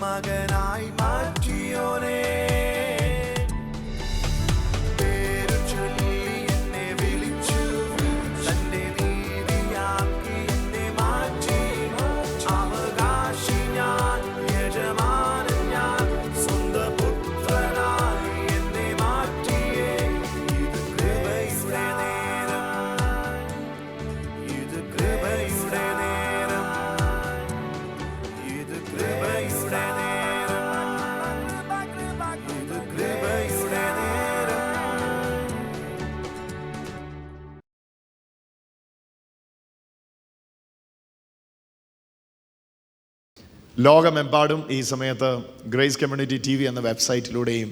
മകനായി മാറ്റിയോനേ, ലോകമെമ്പാടും ഈ സമയത്ത് ഗ്രേസ് കമ്മ്യൂണിറ്റി TV എന്ന വെബ്സൈറ്റിലൂടെയും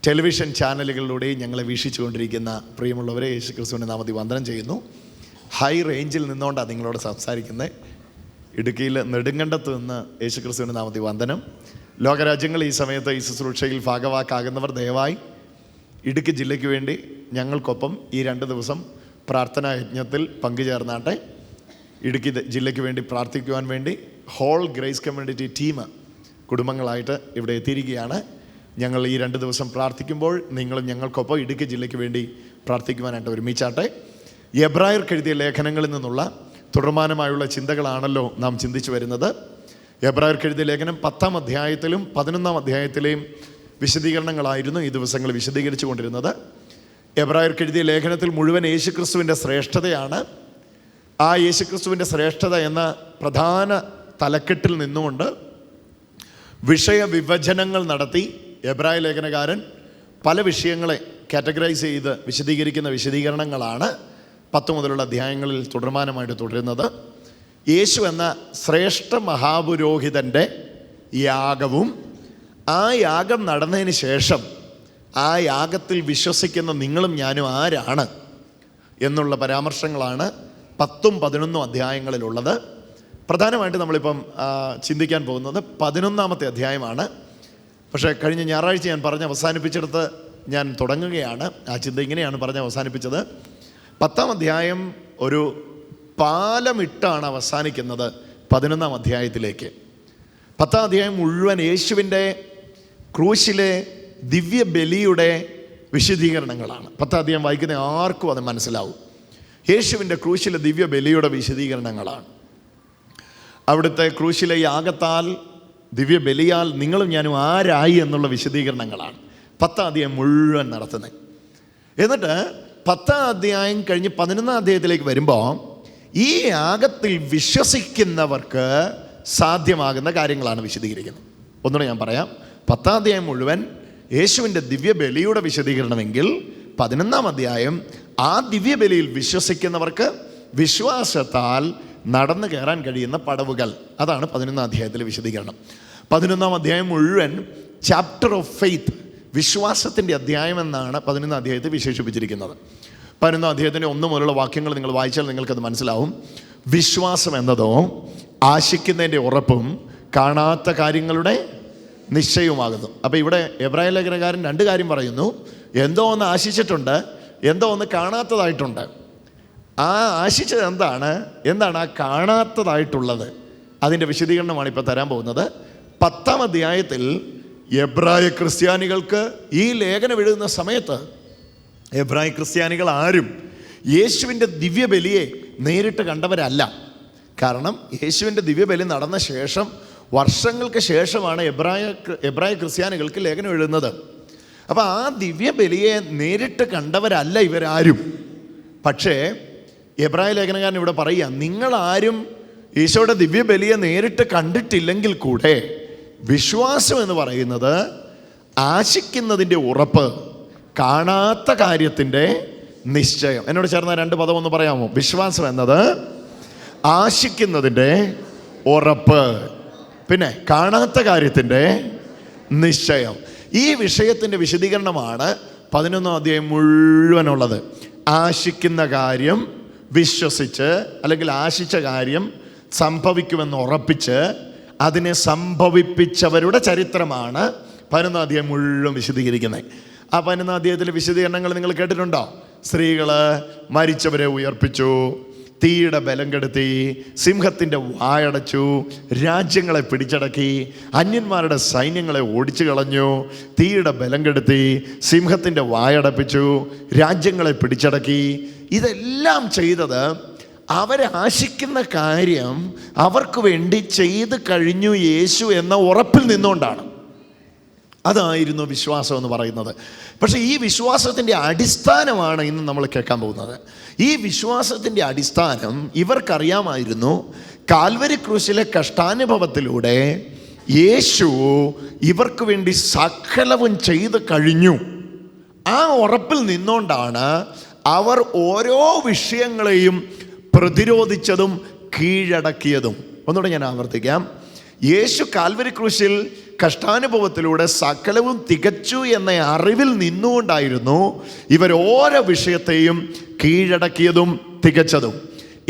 ടെലിവിഷൻ ചാനലുകളിലൂടെയും ഞങ്ങളെ വീക്ഷിച്ചുകൊണ്ടിരിക്കുന്ന പ്രിയമുള്ളവരെ യേശുക്രിസ്തുവിൻ്റെ നാമത്തിൽ വന്ദനം ചെയ്യുന്നു. ഹൈ റേഞ്ചിൽ നിന്നുകൊണ്ടാണ് നിങ്ങളോട് സംസാരിക്കുന്നത്. ഇടുക്കിയിൽ നെടുങ്കണ്ടത്ത് നിന്ന് യേശുക്രിസ്തുവിൻ്റെ നാമത്തിൽ വന്ദനം. ലോകരാജ്യങ്ങൾ ഈ സമയത്ത് ഈ ശുശ്രൂഷയിൽ ഭാഗവാക്കാകുന്നവർ ദയവായി ഇടുക്കി ജില്ലയ്ക്ക് വേണ്ടി ഞങ്ങൾക്കൊപ്പം ഈ 2 ദിവസം പ്രാർത്ഥനാ യജ്ഞത്തിൽ പങ്കുചേർന്നാട്ടെ. ഇടുക്കി ജില്ലയ്ക്ക് വേണ്ടി പ്രാർത്ഥിക്കുവാൻ വേണ്ടി ഹോൾ ഗ്രേസ് കമ്മ്യൂണിറ്റി ടീം കുടുംബങ്ങളായിട്ട് ഇവിടെ എത്തിയിരിക്കുകയാണ്. ഞങ്ങൾ ഈ 2 ദിവസം പ്രാർത്ഥിക്കുമ്പോൾ നിങ്ങളും ഞങ്ങൾക്കൊപ്പം ഇടുക്കി ജില്ലയ്ക്ക് വേണ്ടി പ്രാർത്ഥിക്കുവാനായിട്ട് ഒരുമിച്ചാട്ടെ. എബ്രായർക്ക് എഴുതിയ ലേഖനങ്ങളിൽ നിന്നുള്ള തുടർമാനമായുള്ള ചിന്തകളാണല്ലോ നാം ചിന്തിച്ചു വരുന്നത്. എബ്രായർക്ക് എഴുതിയ ലേഖനം 10-ാം അധ്യായത്തിലും 11-ാം അധ്യായത്തിലെയും വിശദീകരണങ്ങളായിരുന്നു ഈ ദിവസങ്ങൾ വിശദീകരിച്ചു കൊണ്ടിരുന്നത്. എബ്രായർക്ക് എഴുതിയ ലേഖനത്തിൽ മുഴുവൻ യേശുക്രിസ്തുവിൻ്റെ ശ്രേഷ്ഠതയാണ്. ആ യേശുക്രിസ്തുവിൻ്റെ ശ്രേഷ്ഠത എന്ന പ്രധാന തലക്കെട്ടിൽ നിന്നുകൊണ്ട് വിഷയവിഭജനങ്ങൾ നടത്തി എബ്രായ ലേഖനകാരൻ പല വിഷയങ്ങളെ കാറ്റഗറൈസ് ചെയ്ത് വിശദീകരിക്കുന്ന വിശദീകരണങ്ങളാണ് 10 മുതലുള്ള അധ്യായങ്ങളിൽ തുടർമാനമായിട്ട് തുടരുന്നത്. യേശു എന്ന ശ്രേഷ്ഠ മഹാപുരോഹിതൻ്റെ യാഗവും ആ യാഗം നടന്നതിന് ശേഷം ആ യാഗത്തിൽ വിശ്വസിക്കുന്ന നിങ്ങളും ഞാനും ആരാണ് എന്നുള്ള പരാമർശങ്ങളാണ് 10ഉം 11ഉം അധ്യായങ്ങളിലുള്ളത്. പ്രധാനമായിട്ട് നമ്മളിപ്പം ചിന്തിക്കാൻ പോകുന്നത് 11ാമത്തെ അധ്യായമാണ്. പക്ഷേ കഴിഞ്ഞ ഞായറാഴ്ച ഞാൻ പറഞ്ഞ് അവസാനിപ്പിച്ചെടുത്ത് ഞാൻ തുടങ്ങുകയാണ്. ആ ചിന്ത ഇങ്ങനെയാണ് പറഞ്ഞ് അവസാനിപ്പിച്ചത്. 10ാം അധ്യായം ഒരു പാലമിട്ടാണ് അവസാനിക്കുന്നത് 11ാം അധ്യായത്തിലേക്ക്. 10ാം അധ്യായം മുഴുവൻ യേശുവിൻ്റെ ക്രൂശിലെ ദിവ്യ ബലിയുടെ വിശദീകരണങ്ങളാണ്. 10ാം അധ്യായം വായിക്കുന്ന ആർക്കും അത് മനസ്സിലാവും. യേശുവിൻ്റെ ക്രൂശിലെ ദിവ്യ ബലിയുടെ വിശദീകരണങ്ങളാണ്. അവിടുത്തെ ക്രൂശിലെ യാഗത്താൽ ദിവ്യ ബലിയാൽ നിങ്ങളും ഞാനും ആരായി എന്നുള്ള വിശദീകരണങ്ങളാണ് 10ാം അധ്യായം മുഴുവൻ നടത്തുന്നത്. എന്നിട്ട് 10ാം അധ്യായം കഴിഞ്ഞ് 11ാം അധ്യായത്തിലേക്ക് വരുമ്പോൾ ഈ യാഗത്തിൽ വിശ്വസിക്കുന്നവർക്ക് സാധ്യമാകുന്ന കാര്യങ്ങളാണ് വിശദീകരിക്കുന്നത്. ഒന്നുകൂടെ ഞാൻ പറയാം. 10ാം അധ്യായം മുഴുവൻ യേശുവിൻ്റെ ദിവ്യ ബലിയുടെ വിശദീകരണമെങ്കിൽ 11ാം അധ്യായം ആ ദിവ്യബലിയിൽ വിശ്വസിക്കുന്നവർക്ക് വിശ്വാസത്താൽ നടന്നു കയറാൻ കഴിയുന്ന പടവുകൾ. അതാണ് 11ാം അധ്യായത്തിലെ വിശദീകരണം. 11ാം അധ്യായം മുഴുവൻ ചാപ്റ്റർ ഓഫ് ഫെയ്ത്ത്, വിശ്വാസത്തിൻ്റെ അധ്യായം എന്നാണ് 11ാം അധ്യായത്തെ വിശേഷിപ്പിച്ചിരിക്കുന്നത്. 11ാം അധ്യായത്തിൻ്റെ 1 മുതലുള്ള വാക്യങ്ങൾ നിങ്ങൾ വായിച്ചാൽ നിങ്ങൾക്കത് മനസ്സിലാവും. വിശ്വാസം എന്നതോ ആശിക്കുന്നതിൻ്റെ ഉറപ്പും കാണാത്ത കാര്യങ്ങളുടെ നിശ്ചയവുമാകുന്നു. അപ്പോൾ ഇവിടെ എബ്രായ ലേഖനകാരൻ 2 കാര്യം പറയുന്നു. എന്തോ ഒന്ന് ആശിച്ചിട്ടുണ്ട്, എന്തോ ഒന്ന് കാണാത്തതായിട്ടുണ്ട്. ആ ആശിച്ചത് എന്താണ് ആ കാണാത്തതായിട്ടുള്ളത്? അതിൻ്റെ വിശദീകരണമാണ് ഇപ്പോൾ തരാൻ പോകുന്നത്. 10ാം അധ്യായത്തിൽ എബ്രായ ക്രിസ്ത്യാനികൾക്ക് ഈ ലേഖനം എഴുതുന്ന സമയത്ത് എബ്രായ ക്രിസ്ത്യാനികൾ ആരും യേശുവിൻ്റെ ദിവ്യബലിയെ നേരിട്ട് കണ്ടവരല്ല. കാരണം യേശുവിൻ്റെ ദിവ്യബലി നടന്ന ശേഷം വർഷങ്ങൾക്ക് ശേഷമാണ് എബ്രായ ക്രിസ്ത്യാനികൾക്ക് ലേഖനം എഴുതുന്നത്. അപ്പോൾ ആ ദിവ്യബലിയെ നേരിട്ട് കണ്ടവരല്ല ഇവരാരും. പക്ഷേ എബ്രായ ലേഖനകാരൻ ഇവിടെ പറയുക, നിങ്ങളാരും ഈശോയുടെ ദിവ്യബലിയെ നേരിട്ട് കണ്ടിട്ടില്ലെങ്കിൽ കൂടെ വിശ്വാസം എന്ന് പറയുന്നത് ആശിക്കുന്നതിൻ്റെ ഉറപ്പ്, കാണാത്ത കാര്യത്തിൻ്റെ നിശ്ചയം. എന്നോട് ചേർന്ന 2 പദം ഒന്ന് പറയാമോ? വിശ്വാസം എന്നത് ആശിക്കുന്നതിൻ്റെ ഉറപ്പ്, പിന്നെ കാണാത്ത കാര്യത്തിൻ്റെ നിശ്ചയം. ഈ വിഷയത്തിൻ്റെ വിശദീകരണമാണ് 11ാം അധ്യായം മുഴുവനുള്ളത്. ആശിക്കുന്ന കാര്യം വിശ്വസിച്ച്, അല്ലെങ്കിൽ ആശിച്ച കാര്യം സംഭവിക്കുമെന്ന് ഉറപ്പിച്ച് അതിനെ സംഭവിപ്പിച്ചവരുടെ ചരിത്രമാണ് 11ാം അധ്യായം മുഴുവൻ വിശദീകരിക്കുന്നത്. ആ 11ാം അധ്യായത്തിലെ വിശദീകരണങ്ങൾ നിങ്ങൾ കേട്ടിട്ടുണ്ടോ? സ്ത്രീകൾ മരിച്ചവരെ ഉയർപ്പിച്ചു, തീയുടെ ബലം കെടുത്തി, സിംഹത്തിൻ്റെ വായടച്ചു, രാജ്യങ്ങളെ പിടിച്ചടക്കി, അന്യന്മാരുടെ സൈന്യങ്ങളെ ഓടിച്ചു കളഞ്ഞു. തീയുടെ ബലം കെടുത്തി, സിംഹത്തിൻ്റെ വായടപ്പിച്ചു, രാജ്യങ്ങളെ പിടിച്ചടക്കി. ഇതെല്ലാം ചെയ്തത് അവരെ ആശിക്കുന്ന കാര്യം അവർക്ക് വേണ്ടി ചെയ്ത് കഴിഞ്ഞു യേശു എന്ന ഉറപ്പിൽ നിന്നുകൊണ്ടാണ്. അതായിരുന്നു വിശ്വാസം എന്ന് പറയുന്നത്. പക്ഷേ ഈ വിശ്വാസത്തിൻ്റെ അടിസ്ഥാനമാണ് ഇന്ന് നമ്മൾ കേൾക്കാൻ പോകുന്നത്. ഈ വിശ്വാസത്തിൻ്റെ അടിസ്ഥാനം ഇവർക്കറിയാമായിരുന്നു. കാൽവരി ക്രൂശിലെ കഷ്ടാനുഭവത്തിലൂടെ യേശു ഇവർക്ക് വേണ്ടി സകലവും ചെയ്ത് കഴിഞ്ഞു. ആ ഉറപ്പിൽ നിന്നുകൊണ്ടാണ് അവർ ഓരോ വിഷയങ്ങളെയും പ്രതിരോധിച്ചതും കീഴടക്കിയതും. ഒന്നുകൂടെ ഞാൻ ആവർത്തിക്കാം. യേശു കാൽവരി ക്രൂശിൽ കഷ്ടാനുഭവത്തിലൂടെ സകലവും തികച്ചു എന്ന അറിവിൽ നിന്നുകൊണ്ടായിരുന്നു ഇവർ ഓരോ വിഷയത്തെയും കീഴടക്കിയതും തികച്ചതും.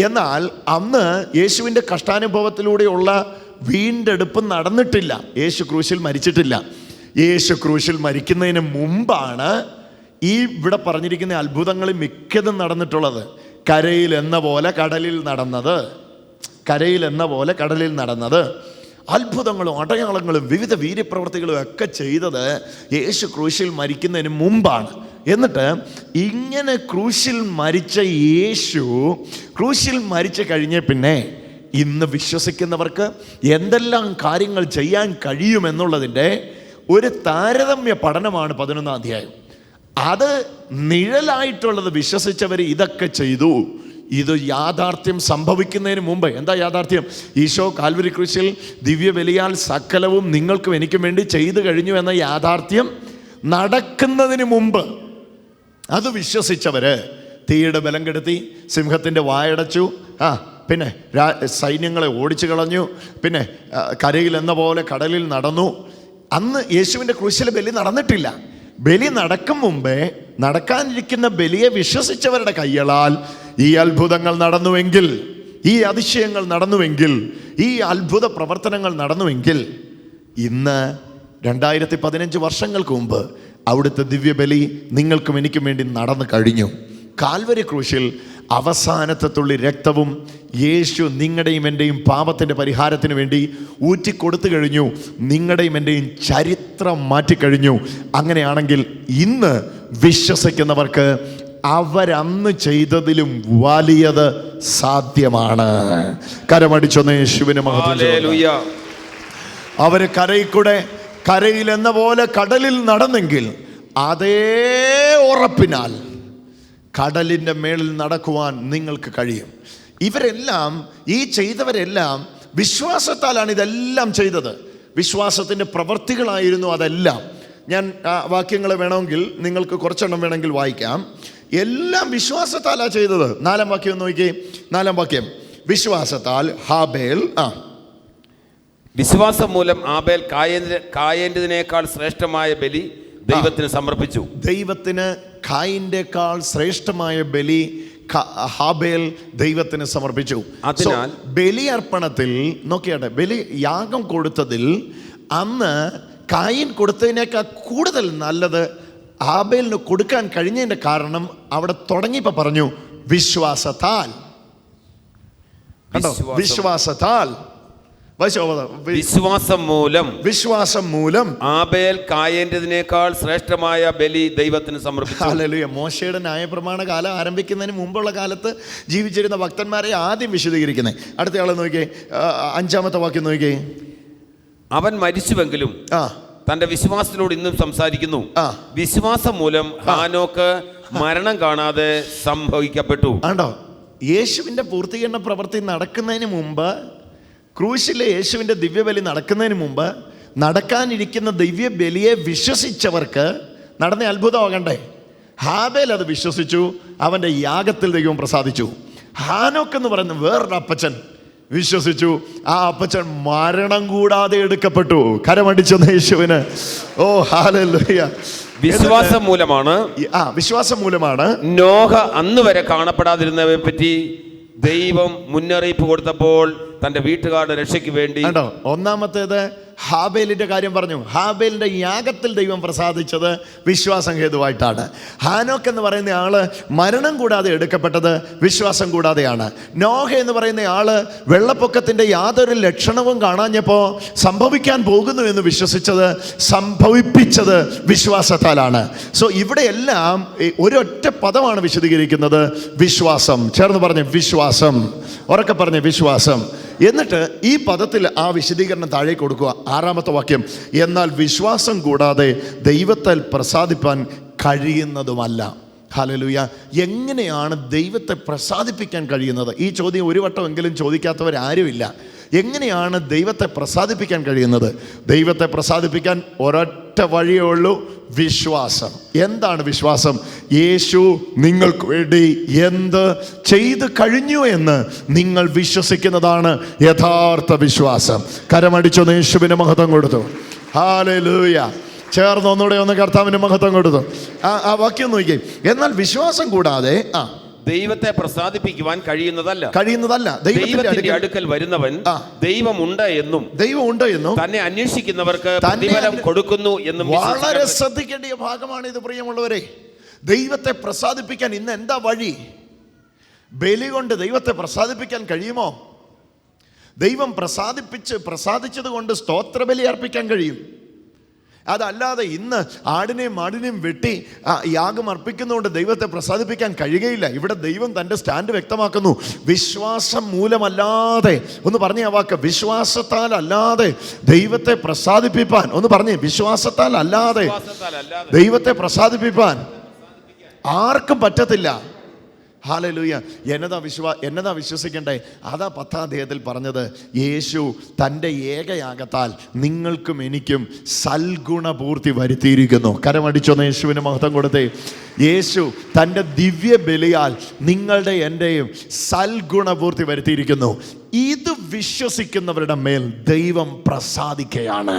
എന്നാൽ അന്ന് യേശുവിൻ്റെ കഷ്ടാനുഭവത്തിലൂടെയുള്ള വീണ്ടെടുപ്പ് നടന്നിട്ടില്ല. യേശു ക്രൂശിൽ മരിച്ചിട്ടില്ല. യേശു ക്രൂശിൽ മരിക്കുന്നതിന് മുമ്പാണ് ഈ ഇവിടെ പറഞ്ഞിരിക്കുന്ന അത്ഭുതങ്ങൾ മിക്കതും നടന്നിട്ടുള്ളത്. കരയിൽ എന്ന പോലെ കടലിൽ നടന്നത്, കരയിൽ എന്ന പോലെ കടലിൽ നടന്നത്, അത്ഭുതങ്ങളും അടയാളങ്ങളും വിവിധ വീര്യപ്രവർത്തികളും ഒക്കെ ചെയ്തത് യേശു ക്രൂശിൽ മരിക്കുന്നതിന് മുമ്പാണ്. എന്നിട്ട് ഇങ്ങനെ ക്രൂശിൽ മരിച്ച യേശു ക്രൂശിൽ മരിച്ചു കഴിഞ്ഞ പിന്നെ ഇന്ന് വിശ്വസിക്കുന്നവർക്ക് എന്തെല്ലാം കാര്യങ്ങൾ ചെയ്യാൻ കഴിയുമെന്നുള്ളതിൻ്റെ ഒരു താരതമ്യ പഠനമാണ് 11-ാം അധ്യായം. അത് നിഴലായിട്ടുള്ളത് വിശ്വസിച്ചവർ ഇതൊക്കെ ചെയ്തു. ഇത് യാഥാർത്ഥ്യം സംഭവിക്കുന്നതിന് മുമ്പ്. എന്താ യാഥാർത്ഥ്യം? ഈശോ കാൽവരി ക്രൂശിൽ ദിവ്യബലിയാൽ സകലവും നിങ്ങൾക്കും എനിക്കും വേണ്ടി ചെയ്തു കഴിഞ്ഞു എന്ന യാഥാർത്ഥ്യം നടക്കുന്നതിന് മുമ്പ് അത് വിശ്വസിച്ചവര് തീയുടെ ബലം കെടുത്തി, സിംഹത്തിൻ്റെ വായടച്ചു, പിന്നെ സൈന്യങ്ങളെ ഓടിച്ചു കളഞ്ഞു, പിന്നെ കരയിൽ എന്ന പോലെ കടലിൽ നടന്നു. അന്ന് യേശുവിൻ്റെ ക്രൂശിലെ ബലി നടന്നിട്ടില്ല. ബലി നടക്കും മുമ്പേ നടക്കാനിരിക്കുന്ന ബലിയെ വിശ്വസിച്ചവരുടെ കയ്യളാൽ ഈ അത്ഭുതങ്ങൾ നടന്നുവെങ്കിൽ, ഈ അതിശയങ്ങൾ നടന്നുവെങ്കിൽ, ഈ അത്ഭുത പ്രവർത്തനങ്ങൾ നടന്നുവെങ്കിൽ ഇന്ന് 2015 വർഷങ്ങൾക്ക് മുമ്പ് അവിടുത്തെ ദിവ്യബലി നിങ്ങൾക്കും എനിക്കും വേണ്ടി നടന്നു കഴിഞ്ഞു. കാൽവരി ക്രൂശിൽ അവസാനത്തെ തുള്ളി രക്തവും യേശു നിങ്ങളുടെയും എൻ്റെയും പാപത്തിൻ്റെ പരിഹാരത്തിന് വേണ്ടി ഊറ്റിക്കൊടുത്തു കഴിഞ്ഞു. നിങ്ങളുടെയും എൻ്റെയും ചരിത്രം മാറ്റിക്കഴിഞ്ഞു. അങ്ങനെയാണെങ്കിൽ ഇന്ന് വിശ്വസിക്കുന്നവർക്ക് അവരന്ന് ചെയ്തതിലും വലിയത് സാധ്യമാണ്. കരമടിച്ചൊന്ന് യേശുവിന് മഹത്വം. അവര് കരയിൽ എന്ന പോലെ കടലിൽ നടന്നെങ്കിൽ അതേ ഉറപ്പിനാൽ കടലിൻ്റെ മേളിൽ നടക്കുവാൻ നിങ്ങൾക്ക് കഴിയും. ഇവരെല്ലാം, ഈ ചെയ്തവരെല്ലാം വിശ്വാസത്താലാണ് ഇതെല്ലാം ചെയ്തത്. വിശ്വാസത്തിൻ്റെ പ്രവൃത്തികളായിരുന്നു അതെല്ലാം. ഞാൻ വാക്യങ്ങൾ വേണമെങ്കിൽ നിങ്ങൾക്ക് കുറച്ചെണ്ണം വേണമെങ്കിൽ വായിക്കാം. എല്ലാം വിശ്വാസത്താലാണ് ചെയ്തത്. 4-ാം വാക്യം നോക്കിയേ. 4-ാം വാക്യം, വിശ്വാസത്താൽ ഹാബേൽ വിശ്വാസം മൂലം ആബേൽ കായേന്റേതിനേക്കാൾ ശ്രേഷ്ഠമായ ബലി ദൈവത്തിന് സമർപ്പിച്ചു. ദൈവത്തിന് കായിൻ്റെക്കാൾ ശ്രേഷ്ഠമായ ബലി ഹാബേൽ ദൈവത്തിന് സമർപ്പിച്ചു. അതിനാൽ ബലി അർപ്പണത്തിൽ നോക്കിയാട്ടെ, ബലി യാഗം കൊടുത്തതിൽ അന്ന് കായിൻ കൊടുത്തതിനേക്കാൾ കൂടുതൽ നല്ലത് ഹാബേലിന് കൊടുക്കാൻ കഴിഞ്ഞതിൻ്റെ കാരണം അവിടെ തുടങ്ങിയപ്പോൾ പറഞ്ഞു വിശ്വാസത്താൽ. കണ്ടോ? വിശ്വാസത്താൽ, വിശ്വാസം മൂലം ആബേൽ കായേന്റേതിനേക്കാൾ ശ്രേഷ്ഠമായ ബലി ദൈവത്തിന് സമർപ്പിച്ചു. ഹല്ലേലൂയ. മോശയുടെ ന്യായപ്രമാണ കാലം ആരംഭിക്കുന്നതിന് മുമ്പുള്ള കാലത്ത് ജീവിച്ചിരുന്ന ഭക്തന്മാരെ ആദ്യം വിശദീകരിക്കുന്നത്. അടുത്ത ആളെ നോക്കിയേ, 5-ാമത്തെ വാക്യം നോക്കിയേ. അവൻ മരിച്ചുവെങ്കിലും തന്റെ വിശ്വാസത്തിനോട് ഇന്നും സംസാരിക്കുന്നു. വിശ്വാസം മൂലം ഹാനോക്ക് മരണം കാണാതെ സംഭവിക്കപ്പെട്ടു. ആണ്ടോ? യേശുവിന്റെ പൂർത്തീകരണ പ്രവൃത്തി നടക്കുന്നതിന് മുമ്പ്, ക്രൂശിലെ യേശുവിൻ്റെ ദിവ്യബലി നടക്കുന്നതിന് മുമ്പ് നടക്കാനിരിക്കുന്ന ദിവ്യബലിയെ വിശ്വസിച്ചവർക്ക് നടന്ന അത്ഭുതമാകണ്ടേ? ഹാബേൽ അത് വിശ്വസിച്ചു. അവൻ്റെ യാഗത്തിൽ ദൈവം പ്രസാദിച്ചു. ഹാനോക്ക് എന്ന് പറയുന്ന വേറൊരു അപ്പച്ചൻ വിശ്വസിച്ചു. ആ അപ്പച്ചൻ മരണം കൂടാതെ എടുക്കപ്പെട്ടു. കരമടിച്ചെന്ന യേശുവിന്. ഓ ഹല്ലേലൂയ. വിശ്വാസം മൂലമാണ് നോഹ അന്ന് വരെ കാണപ്പെടാതിരുന്നവയെ പറ്റി ദൈവം മുന്നറിയിപ്പ് കൊടുത്തപ്പോൾ തന്റെ വീട്ടുകാരുടെ രക്ഷയ്ക്ക് വേണ്ടി. ഒന്നാമത്തേത് ഹാബേലിൻ്റെ കാര്യം പറഞ്ഞു. ഹാബേലിൻ്റെ യാഗത്തിൽ ദൈവം പ്രസാദിച്ചത് വിശ്വാസം ഹേതുവായിട്ടാണ്. ഹാനോക്ക് എന്ന് പറയുന്ന ആള് മരണം കൂടാതെ എടുക്കപ്പെട്ടത് വിശ്വാസം കൂടാതെയാണ്. നോഹ എന്ന് പറയുന്ന ആള് വെള്ളപ്പൊക്കത്തിൻ്റെ യാതൊരു ലക്ഷണവും കാണാഞ്ഞപ്പോൾ സംഭവിക്കാൻ പോകുന്നു എന്ന് വിശ്വസിച്ചത്, സംഭവിപ്പിച്ചത് വിശ്വാസത്താലാണ്. സോ ഇവിടെയെല്ലാം ഒരൊറ്റ പദമാണ് വിശദീകരിക്കുന്നത്, വിശ്വാസം. ചേർന്ന് പറഞ്ഞ് വിശ്വാസം, ഉറക്കെ പറഞ്ഞ് വിശ്വാസം. എന്നിട്ട് ഈ പദത്തിൽ ആ വിശദീകരണം താഴെ കൊടുക്കുക. 6-ാമത്തെ വാക്യം, എന്നാൽ വിശ്വാസം കൂടാതെ ദൈവത്താൽ പ്രസാദിപ്പാൻ കഴിയുന്നതുമല്ല. ഹല്ലേലൂയ. എങ്ങനെയാണ് ദൈവത്തെ പ്രസാദിപ്പിക്കാൻ കഴിയുന്നത്? ഈ ചോദ്യം ഒരു വട്ടമെങ്കിലും ചോദിക്കാത്തവരാരുമില്ല. എങ്ങനെയാണ് ദൈവത്തെ പ്രസാദിപ്പിക്കാൻ കഴിയുന്നത്? ദൈവത്തെ പ്രസാദിപ്പിക്കാൻ ഒരൊറ്റ വഴിയേ ഉള്ളൂ, വിശ്വാസം. എന്താണ് വിശ്വാസം? യേശു നിങ്ങൾക്ക് വേണ്ടി എന്ത് ചെയ്തു കഴിഞ്ഞു എന്ന് നിങ്ങൾ വിശ്വസിക്കുന്നതാണ് യഥാർത്ഥ വിശ്വാസം. കരമടിച്ചൊന്ന് യേശുവിന് മഹത്വം കൊടുത്തു. ഹല്ലേലൂയ. ചേർന്ന് ഒന്നുകൂടെ ഒന്ന് കർത്താവിന് മഹത്വം കൊടുത്തു. ആ വാക്യം നോക്കി, എന്നാൽ വിശ്വാസം കൂടാതെ ദൈവത്തെ പ്രസാദിപ്പിക്കുവാൻ കഴിയുന്നതല്ല. ദൈവത്തിന്റെ അടുക്കൽ വരുന്നവൻ ദൈവമുണ്ട് എന്നും തന്നെ അന്വേഷിക്കുന്നവർക്ക് പ്രതിഫലം കൊടുക്കുന്നു എന്നും. വളരെ ശ്രദ്ധിക്കേണ്ട ഭാഗമാണ് ഇത് പ്രിയമുള്ളവരെ. ദൈവത്തെ പ്രസാദിപ്പിക്കാൻ ഇന്ന് എന്താ വഴി? ബലി കൊണ്ട് ദൈവത്തെ പ്രസാദിപ്പിക്കാൻ കഴിയുമോ? ദൈവം പ്രസാദിച്ചത് കൊണ്ട് സ്തോത്രബലി അർപ്പിക്കാൻ കഴിയും. അതല്ലാതെ ഇന്ന് ആടിനെയും മാടിനെയും വെട്ടി യാഗം അർപ്പിക്കുന്നതുകൊണ്ട് ദൈവത്തെ പ്രസാദിപ്പിക്കാൻ കഴിയുകയില്ല. ഇവിടെ ദൈവം തൻ്റെ സ്റ്റാൻഡ് വ്യക്തമാക്കുന്നു. വിശ്വാസം മൂലമല്ലാതെ, ഒന്ന് പറഞ്ഞേ ആ വാക്ക്, വിശ്വാസത്താൽ അല്ലാതെ ദൈവത്തെ പ്രസാദിപ്പിപ്പാൻ, ഒന്ന് പറഞ്ഞേ, വിശ്വാസത്താൽ അല്ലാതെ ദൈവത്തെ പ്രസാദിപ്പിപ്പാൻ ആർക്കും പറ്റത്തില്ല. ഹല്ലേലൂയ. എന്നതാ വിശ്വസിക്കണ്ടേ? അതാ 10-ാം അധ്യായത്തിൽ പറഞ്ഞത്. യേശു തൻ്റെ ഏകയാഗത്താൽ നിങ്ങൾക്കും എനിക്കും സൽഗുണപൂർത്തി വരുത്തിയിരിക്കുന്നു. കരമടിച്ചൊന്ന് യേശുവിന് മഹത്വം കൊടുത്തേ. യേശു തൻ്റെ ദിവ്യ ബലിയാൽ നിങ്ങളുടെ എൻ്റെയും സൽഗുണപൂർത്തി വരുത്തിയിരിക്കുന്നു. ഇത് വിശ്വസിക്കുന്നവരുടെ മേൽ ദൈവം പ്രസാദിക്കുകയാണ്.